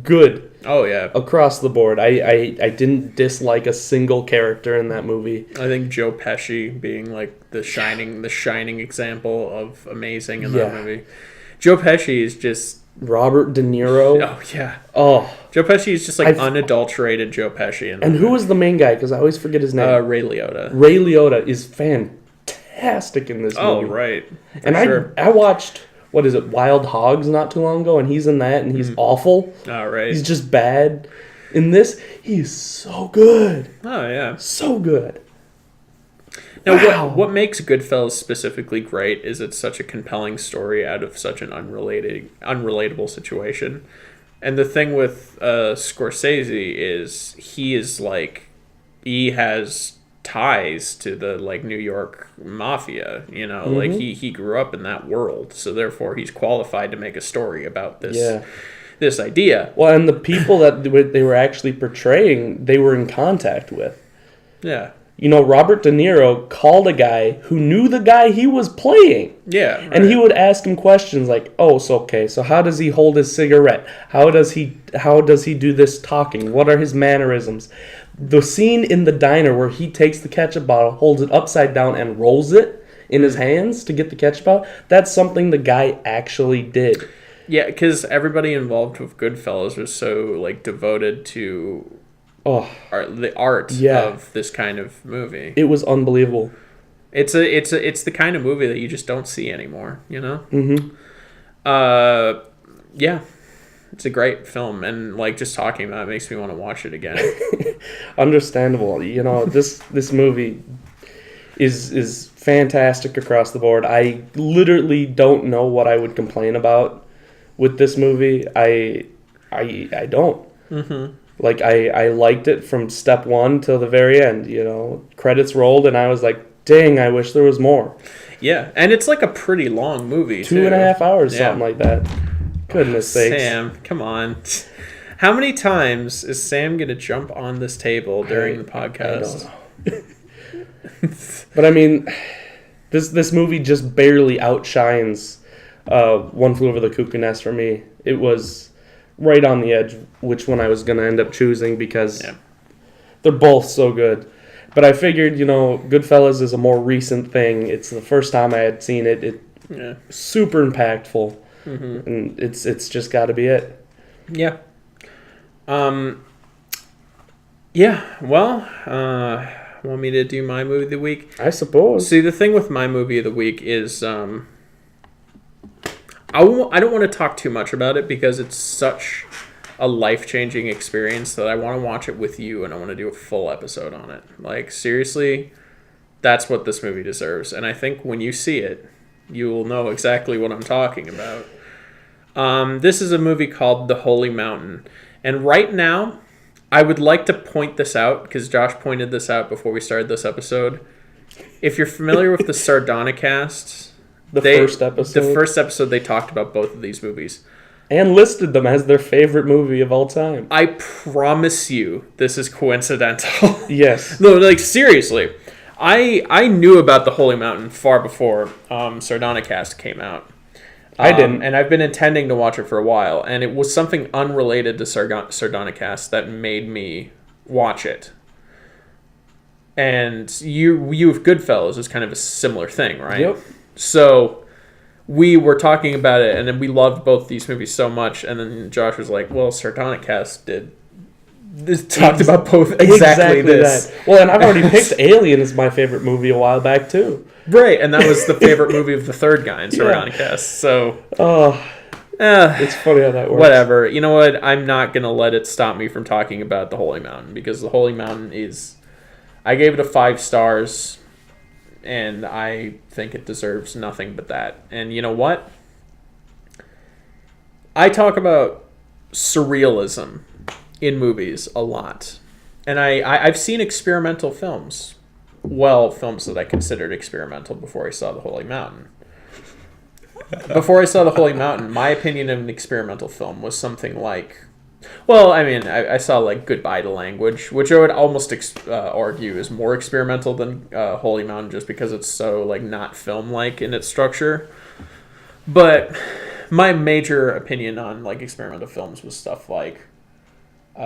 good. Oh yeah, across the board. I didn't dislike a single character in that movie. I think Joe Pesci being like the shining example of amazing in that movie. Joe Pesci is just Robert De Niro. Oh yeah. Oh, Joe Pesci is just like unadulterated Joe Pesci. And who was the main guy? Because I always forget his name. Ray Liotta. Ray Liotta is fantastic in this movie. Oh right. And I watched Wild Hogs not too long ago, and he's in that, and he's awful. Oh right. He's just bad. In this, he's so good. Oh yeah. So good. Now, what makes Goodfellas specifically great is it's such a compelling story out of such an unrelatable situation. And the thing with Scorsese is he has ties to the like New York mafia, like he grew up in that world, so therefore he's qualified to make a story about this idea. Well, and the people that they were actually portraying, they were in contact with. Yeah. Robert De Niro called a guy who knew the guy he was playing. Yeah. Right. And he would ask him questions like, so how does he hold his cigarette? How does he do this talking? What are his mannerisms? The scene in the diner where he takes the ketchup bottle, holds it upside down, and rolls it in his hands to get the ketchup out, that's something the guy actually did. Yeah, because everybody involved with Goodfellas was so like devoted to the art of this kind of movie. It was unbelievable. It's the kind of movie that you just don't see anymore, Mm-hmm. Yeah. It's a great film, and like just talking about it makes me want to watch it again. Understandable. This movie is fantastic across the board. I literally don't know what I would complain about With this movie, I don't. Mm-hmm. Like, I liked it from step one till the very end, you know. Credits rolled, and I was like, dang, I wish there was more. Yeah, and it's like a pretty long movie, 2.5 hours, Yeah. something like that. Goodness sakes. Sam, come on. How many times is Sam going to jump on this table during the podcast? I don't know. But I mean, this movie just barely outshines One Flew Over the Cuckoo Nest for me. It was right on the edge which one I was going to end up choosing because they're both so good. But I figured, you know, Goodfellas is a more recent thing. It's the first time I had seen it. Super impactful. Mm-hmm. And it's just got to be it. Yeah. Yeah, well, want me to do my movie of the week? I suppose. See, the thing with my movie of the week is I don't want to talk too much about it because it's such a life-changing experience that I want to watch it with you and I want to do a full episode on it. Like, seriously, that's what this movie deserves. And I think when you see it, you will know exactly what I'm talking about. This is a movie called The Holy Mountain. And right now, I would like to point this out, because Josh pointed this out before we started this episode. If you're familiar with the Sardonicast, the first episode, they talked about both of these movies. And listed them as their favorite movie of all time. I promise you, this is coincidental. Yes. No, like, seriously. I knew about The Holy Mountain far before Sardonicast came out. I didn't. And I've been intending to watch it for a while. And it was something unrelated to Sardonicast that made me watch it. And you with Goodfellas is kind of a similar thing, right? Yep. So we were talking about it, and then we loved both these movies so much. And then Josh was like, well, Sardonicast talked about both exactly this. That. Well, and I've already picked Alien as my favorite movie a while back, too. Right, and that was the favorite movie of the third guy in Sardonicast. So, it's funny how that works. Whatever. You know what? I'm not going to let it stop me from talking about The Holy Mountain, because The Holy Mountain is... I gave it a 5 stars, and I think it deserves nothing but that. And you know what? I talk about surrealism in movies a lot. And I've seen experimental films. Well, films that I considered experimental before I saw The Holy Mountain. Before I saw The Holy Mountain, my opinion of an experimental film was something like... Well, I mean, I saw, like, Goodbye to Language, which I would almost argue is more experimental than Holy Mountain, just because it's so, like, not film-like in its structure. But my major opinion on, like, experimental films was stuff like... why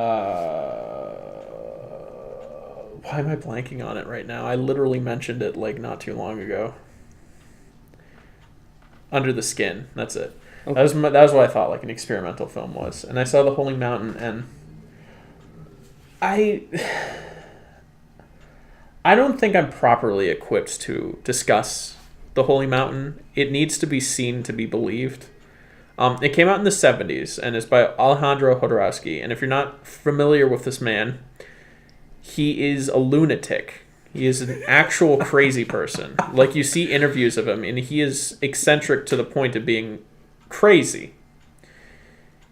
am I blanking on it right now? I literally mentioned it, like, not too long ago. Under the Skin. That's it. Okay. That was what I thought, like, an experimental film was. And I saw The Holy Mountain, and I don't think I'm properly equipped to discuss The Holy Mountain. It needs to be seen to be believed. It came out in the 70s, and it's by Alejandro Jodorowsky. And if you're not familiar with this man, he is a lunatic. He is an actual crazy person. Like, you see interviews of him, and he is eccentric to the point of being crazy.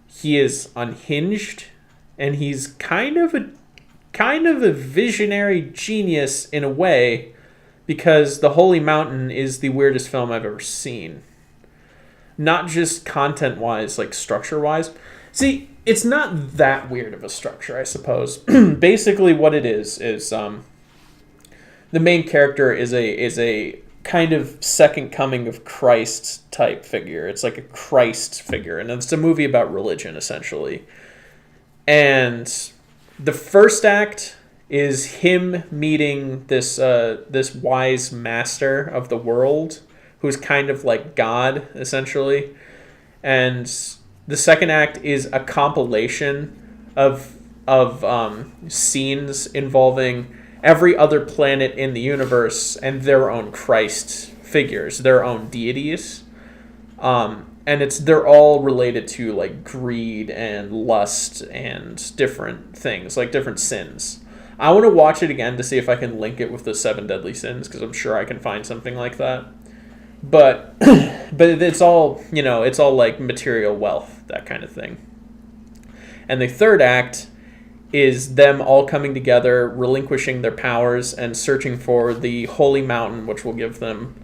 He is unhinged, and he's kind of a visionary genius in a way, because The Holy Mountain is the weirdest film I've ever seen. Not just content-wise, like structure-wise. See, it's not that weird of a structure, I suppose. Basically, what it is the main character is a kind of second coming of Christ type figure. It's like a Christ figure, and it's a movie about religion, essentially. And the first act is him meeting this wise master of the world, who's kind of like God, essentially. And the second act is a compilation of scenes involving every other planet in the universe and their own Christ figures, their own deities. And they're all related to, like, greed and lust and different things, like different sins. I want to watch it again to see if I can link it with the 7 deadly sins, because I'm sure I can find something like that. but it's all, it's all like material wealth, that kind of thing. And the third act is them all coming together, relinquishing their powers, and searching for the holy mountain, which will give them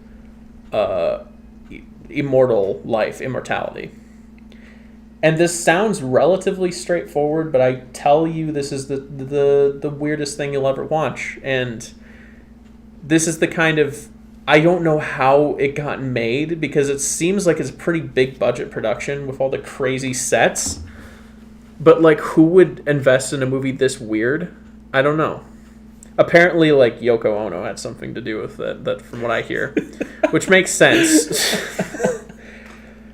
immortal life, immortality. And this sounds relatively straightforward, but I tell you, this is the weirdest thing you'll ever watch. And this is the kind of... I don't know how it got made, because it seems like it's a pretty big budget production with all the crazy sets. But, like, who would invest in a movie this weird? I don't know. Apparently, like, Yoko Ono had something to do with it, that from what I hear. Which makes sense.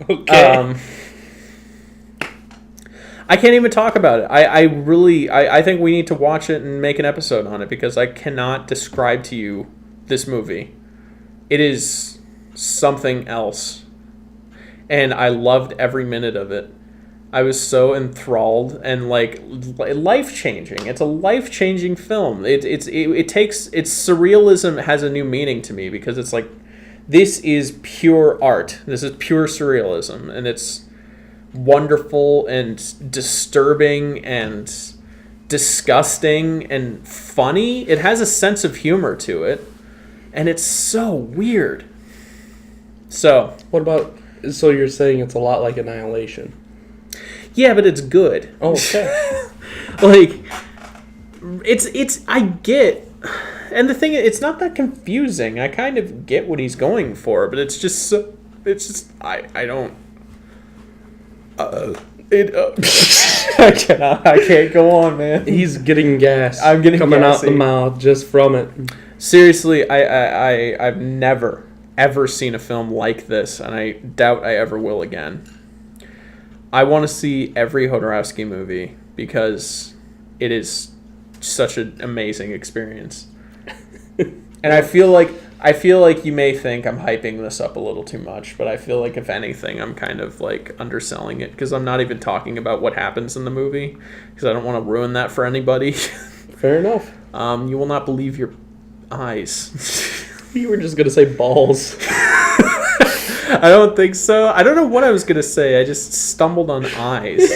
Okay. I can't even talk about it. I think we need to watch it and make an episode on it, because I cannot describe to you this movie. It is something else. And I loved every minute of it. I was so enthralled and like life-changing. It's a life-changing film. Its surrealism has a new meaning to me, because it's like, this is pure art. This is pure surrealism, and it's wonderful and disturbing and disgusting and funny. It has a sense of humor to it, and it's so weird. So, What about... So you're saying it's a lot like Annihilation? yeah, but it's good. Oh, okay. Like, it's I get, and the thing is, it's not that confusing. I kind of get what he's going for, but it's just so, I don't. I can't go on, man. He's getting gas. I'm getting coming gassy. out the mouth just from it. Seriously, I've never ever seen a film like this, and I doubt I ever will again. I want to see every Jodorowsky movie, because it is such an amazing experience. And I feel like you may think I'm hyping this up a little too much, but I feel like, if anything, I'm kind of like underselling it, because I'm not even talking about what happens in the movie, because I don't want to ruin that for anybody. Fair enough. You will not believe your eyes. You were just going to say balls. I don't think so. I don't know what I was going to say. I just stumbled on eyes.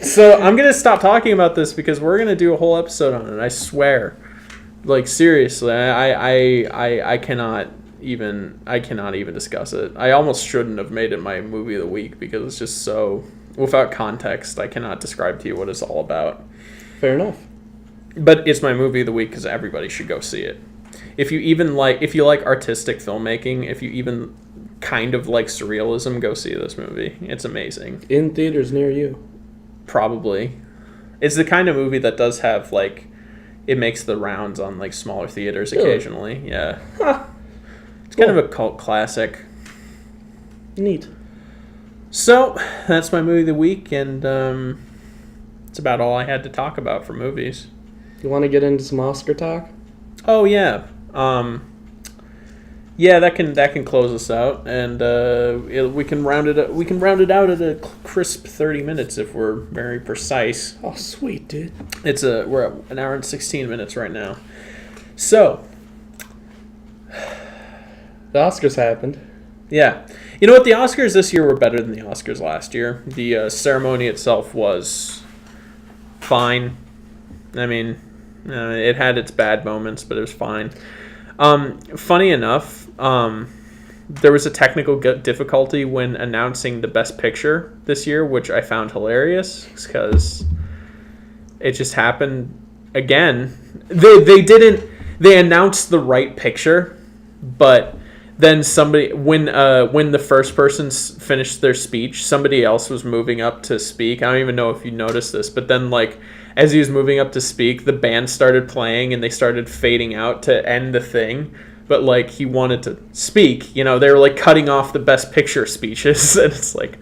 So I'm going to stop talking about this, because we're going to do a whole episode on it. I swear. Like, seriously, I cannot even discuss it. I almost shouldn't have made it my movie of the week, because it's just so, without context, I cannot describe to you what it's all about. Fair enough. But it's my movie of the week, because everybody should go see it. If you like artistic filmmaking, if you even kind of like surrealism, go see this movie. It's amazing. In theaters near you. Probably. It's the kind of movie that does have, like, it makes the rounds on, like, smaller theaters occasionally. Yeah. Huh. It's kind of a cult classic. Neat. So, that's my movie of the week, and it's about all I had to talk about for movies. You want to get into some Oscar talk? Oh, yeah. Yeah, that can close us out, and we can round it up. We can round it out at a crisp 30 minutes if we're very precise. Oh, sweet, dude. We're at an hour and 16 minutes right now. So, The Oscars happened. yeah, you know what? The Oscars this year were better than the Oscars last year. The ceremony itself was fine. I mean, it had its bad moments, but it was fine. Funny enough, there was a technical difficulty when announcing the Best Picture this year, which I found hilarious, because it just happened again. They announced the right picture, but then when the first person finished their speech, somebody else was moving up to speak. I don't even know if you noticed this, but then, like, as he was moving up to speak, the band started playing and they started fading out to end the thing. But, like, he wanted to speak. You know, they were, like, cutting off the Best Picture speeches. And it's like,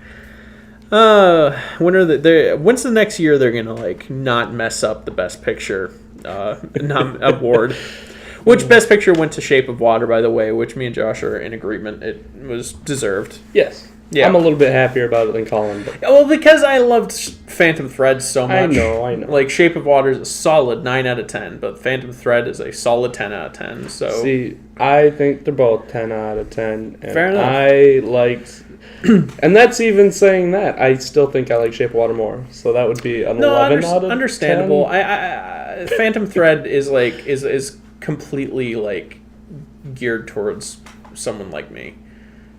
when's the next year they're going to, like, not mess up the Best Picture award? Which Best Picture went to Shape of Water, by the way, which me and Josh are in agreement. It was deserved. Yes. Yeah. I'm a little bit happier about it than Colin. But Well, because I loved Phantom Thread so much. I know. Like, Shape of Water is a solid 9 out of 10, but Phantom Thread is a solid 10 out of 10. So See, I think they're both 10 out of 10. And Fair enough. I liked... and that's even saying that. I still think I like Shape of Water more. So that would be an 11 out of understandable. 10. I Phantom Thread is like is completely like geared towards someone like me.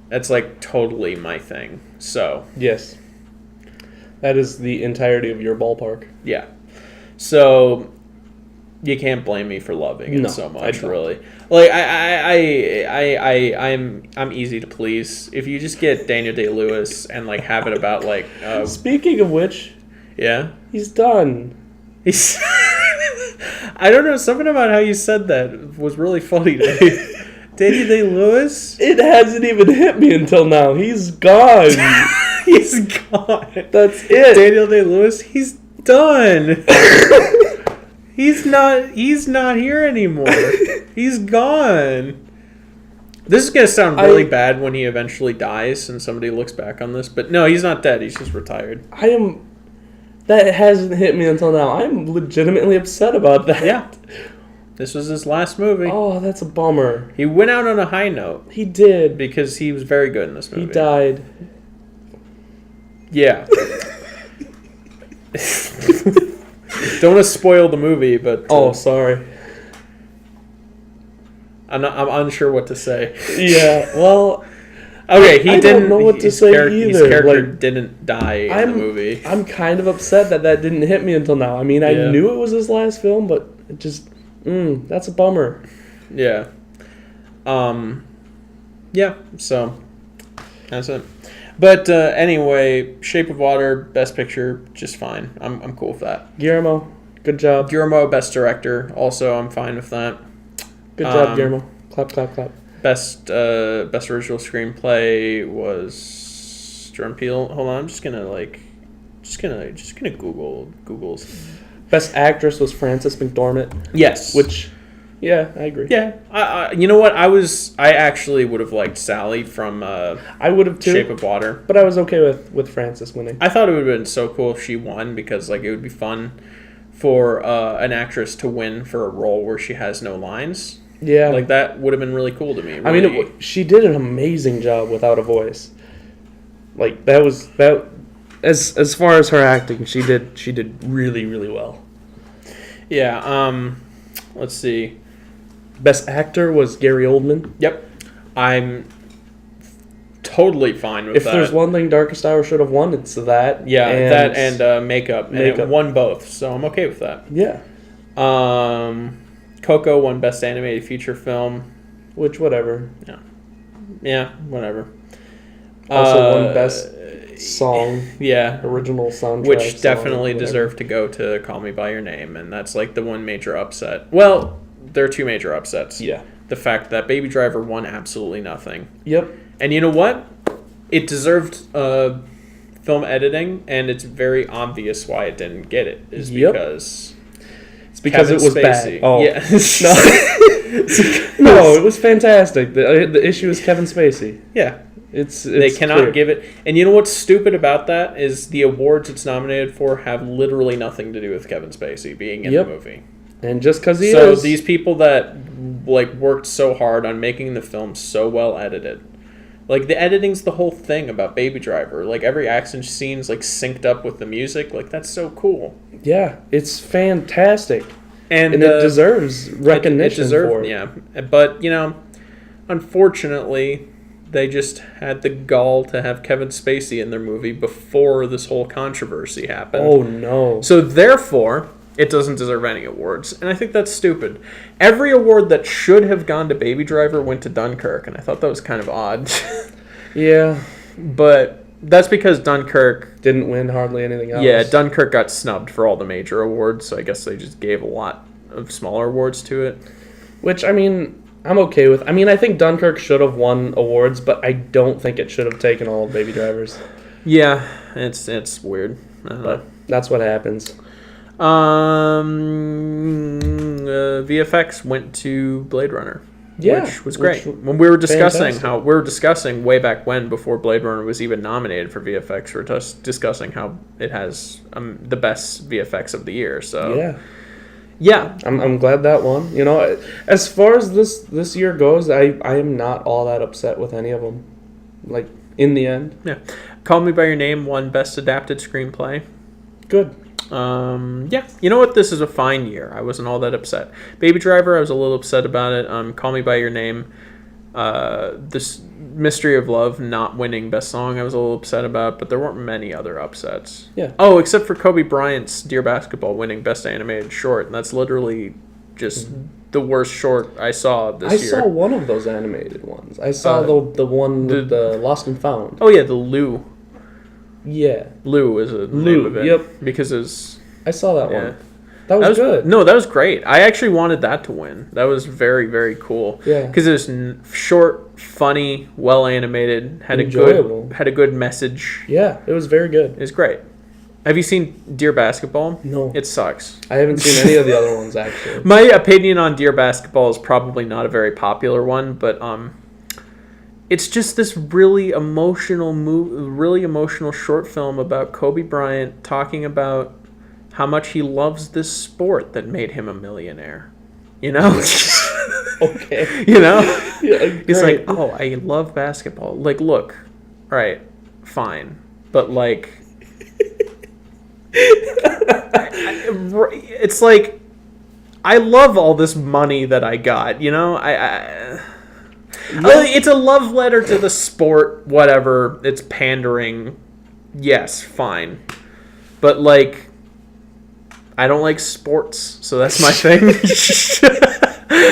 That's like totally my thing. So Yes. That is the entirety of your ballpark. yeah. So you can't blame me for loving it No, so I much, don't. really. Like I'm easy to please. If you just get Daniel Day-Lewis and like have it about like Speaking of which, yeah. he's done. He's I don't know, something about how you said that was really funny to me. Daniel Day-Lewis? It hasn't even hit me until now. He's gone. He's gone. That's it. Daniel Day-Lewis, he's done. He's not here anymore. He's gone. This is gonna sound really bad when he eventually dies and somebody looks back on this, but no, he's not dead, he's just retired. That hasn't hit me until now. I'm legitimately upset about that. Yeah. This was his last movie. Oh, that's a bummer. He went out on a high note He did. because he was very good in this movie. He died. Yeah. Don't want to spoil the movie, but Oh, sorry. I'm unsure what to say. Yeah, well, Okay, he I didn't don't know what to his say His either. character Like, didn't die in the movie. I'm kind of upset that didn't hit me until now. I mean, I Yeah. knew it was his last film, but it just, that's a bummer. Yeah. Yeah, so that's it. But anyway, Shape of Water, Best Picture, just fine. I'm cool with that. Guillermo, good job. Guillermo, Best Director, also I'm fine with that. Good job, Guillermo. Clap, clap, clap. Best original screenplay was Jordan Peele. Hold on, I'm just gonna Google's. Best actress was Frances McDormand. Yes. Which, yeah, I agree. Yeah. You know what? I actually would have liked Sally from I would have too. Shape of Water. But I was okay with Frances winning. I thought it would have been so cool if she won because like it would be fun for an actress to win for a role where she has no lines. Yeah. Like that would have been really cool to me. I mean, she did an amazing job without a voice. Like that. As far as her acting, she did really, really well. Yeah. Let's see. Best actor was Gary Oldman. Yep. I'm totally fine with If that. there's one thing Darkest Hour should have won, it's that. Yeah, that and makeup. And it won both, so I'm okay with that. Yeah. Coco won Best Animated Feature Film. Which, whatever. Yeah, whatever. Also won Best Song. Yeah. Original soundtrack. Which definitely deserved to go to Call Me By Your Name, and that's like the one major upset. Well, there are two major upsets. Yeah. The fact that Baby Driver won absolutely nothing. Yep. And you know what? It deserved film editing, and it's very obvious why it didn't get it. Is because it's because Kevin it was Spacey. bad. Oh Yeah. No, it was fantastic. The issue is Kevin Spacey. Yeah. It's They cannot clear. give it. And you know what's stupid about that is the awards it's nominated for have literally nothing to do with Kevin Spacey being in the movie. And just because he So is. these people that like worked so hard on making the film so well edited. Like the editing's the whole thing about Baby Driver. Like every action scene's like synced up with the music. Like that's so cool. Yeah, it's fantastic. And it deserves recognition for it. Yeah. But, you know, unfortunately, they just had the gall to have Kevin Spacey in their movie before this whole controversy happened. Oh, no. So therefore, it doesn't deserve any awards. And I think that's stupid. Every award that should have gone to Baby Driver went to Dunkirk, and I thought that was kind of odd. Yeah. But that's because Dunkirk didn't win hardly anything else. Yeah, Dunkirk got snubbed for all the major awards, so I guess they just gave a lot of smaller awards to it. Which, I mean, I'm okay with. I mean, I think Dunkirk should have won awards, but I don't think it should have taken all of Baby Drivers. Yeah, it's weird. But that's what happens. VFX went to Blade Runner. Yeah, which was great. When we were discussing way back when, before Blade Runner was even nominated for VFX, we were just discussing how it has the best VFX of the year. So yeah, I'm glad that won. You know, as far as this year goes, I am not all that upset with any of them. Like in the end, yeah. Call Me by Your Name won Best Adapted Screenplay. good. Yeah, you know what? This is a fine year. I wasn't all that upset. Baby Driver, I was a little upset about it. Call Me by Your Name, this Mystery of Love not winning Best Song, I was a little upset about, but there weren't many other upsets. Yeah. Oh, except for Kobe Bryant's Dear Basketball winning Best Animated Short, and that's literally just the worst short I saw this year. I saw one of those animated ones. I saw the one with the Lost and Found. Oh yeah, the Lou. Yeah. Lou is the name of it. Yep. Because it's... I saw that Yeah. one. That was good. No, that was great. I actually wanted that to win. That was very, very cool. Yeah. Because it was short, funny, well animated, had Enjoyable. a good message. Yeah, it was very good. It was great. Have you seen Dear Basketball? No. It sucks. I haven't seen any of the other ones, actually. My opinion on Dear Basketball is probably not a very popular one, but it's just this really emotional short film about Kobe Bryant talking about how much he loves this sport that made him a millionaire. You know? Okay. You know? Yeah, He's great. like, oh, I love basketball. Like, look, right, fine. But, like, it's like, I love all this money that I got, you know? It's a love letter to the sport, whatever. It's pandering. Yes, fine. But, like, I don't like sports, so that's my thing.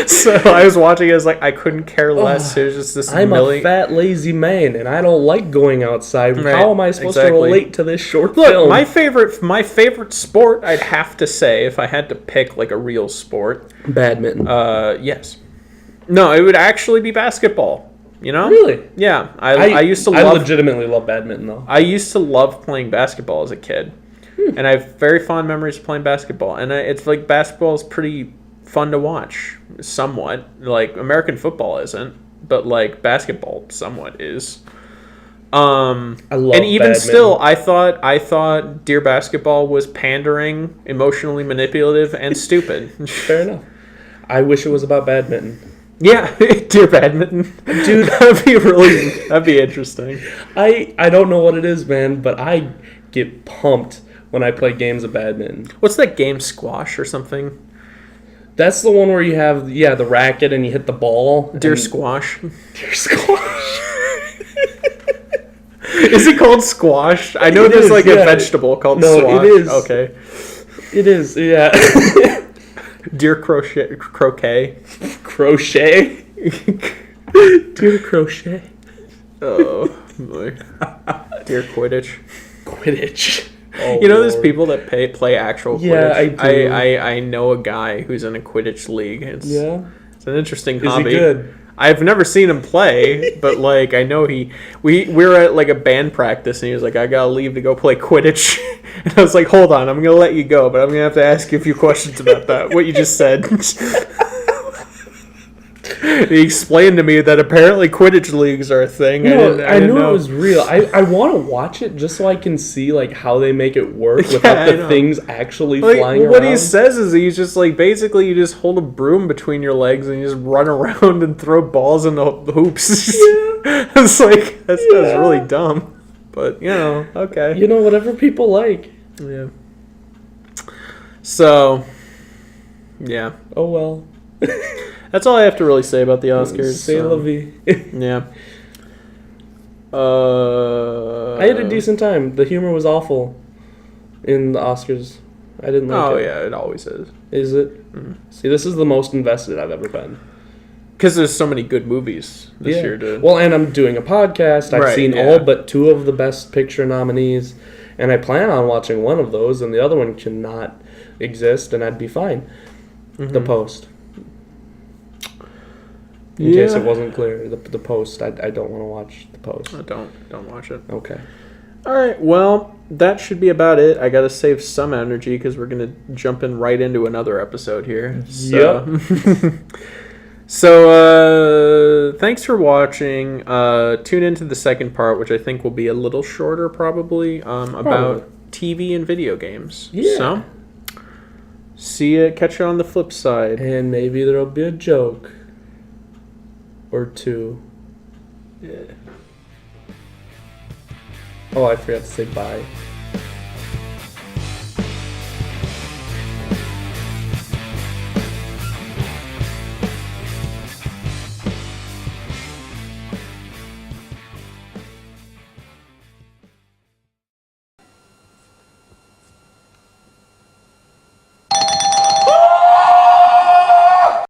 So I was watching it, I was like, I couldn't care less. It was just this I'm a fat, lazy man, and I don't like going outside. Right, How am I supposed to relate to this short Look, film? my favorite sport, I'd have to say, if I had to pick, like, a real sport. Badminton. Yes. No, it would actually be basketball. You know? Really? Yeah. I used to love... I legitimately love badminton, though. I used to love playing basketball as a kid. And I have very fond memories of playing basketball. And it's like basketball is pretty fun to watch, somewhat. Like, American football isn't, but, like, basketball somewhat is. I love and even badminton. still, I thought Dear Basketball was pandering, emotionally manipulative, and stupid. Fair enough. I wish it was about badminton. Yeah, Dear Badminton. Dude, that'd be interesting. I don't know what it is, man, but I get pumped when I play games of badminton. What's that game, squash or something? That's the one where you have, the racket and you hit the ball. Dear Squash. Dear Squash. Is it called squash? I know there's like a vegetable called squash. No, it is. Okay. It is, yeah. Dear Croquet. Crochet? Dear Crochet. Oh, boy. Dear Quidditch. Quidditch. Oh, you know, there's people that play actual Quidditch. Yeah, I do. I know a guy who's in a Quidditch league. It's an interesting hobby. Is he good? I've never seen him play, but like I know we were at like a band practice and he was like, I gotta leave to go play Quidditch. And I was like, hold on, I'm gonna let you go, but I'm gonna have to ask you a few questions about that. What you just said. He explained to me that apparently Quidditch leagues are a thing. No, I didn't knew know it was real. I want to watch it just so I can see like how they make it work without the things actually flying around. What he says is he's just like, basically you just hold a broom between your legs and you just run around and throw balls in the hoops. It's like, that's really dumb. But, okay. Whatever people like. Yeah. So, yeah. Oh, well. That's all I have to really say about the Oscars. C'est la vie. Yeah. I had a decent time. The humor was awful in the Oscars. I didn't like it. Oh, yeah, it always is. Is it? Mm. See, this is the most invested I've ever been. Because there's so many good movies this year, dude. Well, and I'm doing a podcast. I've seen all but 2 of the Best Picture nominees, and I plan on watching one of those, and the other one cannot exist, and I'd be fine. Mm-hmm. The Post. In case it wasn't clear, the Post. I don't want to watch The Post. Don't watch it. Okay. All right. Well, that should be about it. I got to save some energy because we're gonna jump in right into another episode here. So. Yep. So, thanks for watching. Tune into the second part, which I think will be a little shorter, probably, about TV and video games. Yeah. So, see ya. Catch you on the flip side. And maybe there'll be a joke or two. Yeah. Oh, I forgot to say bye.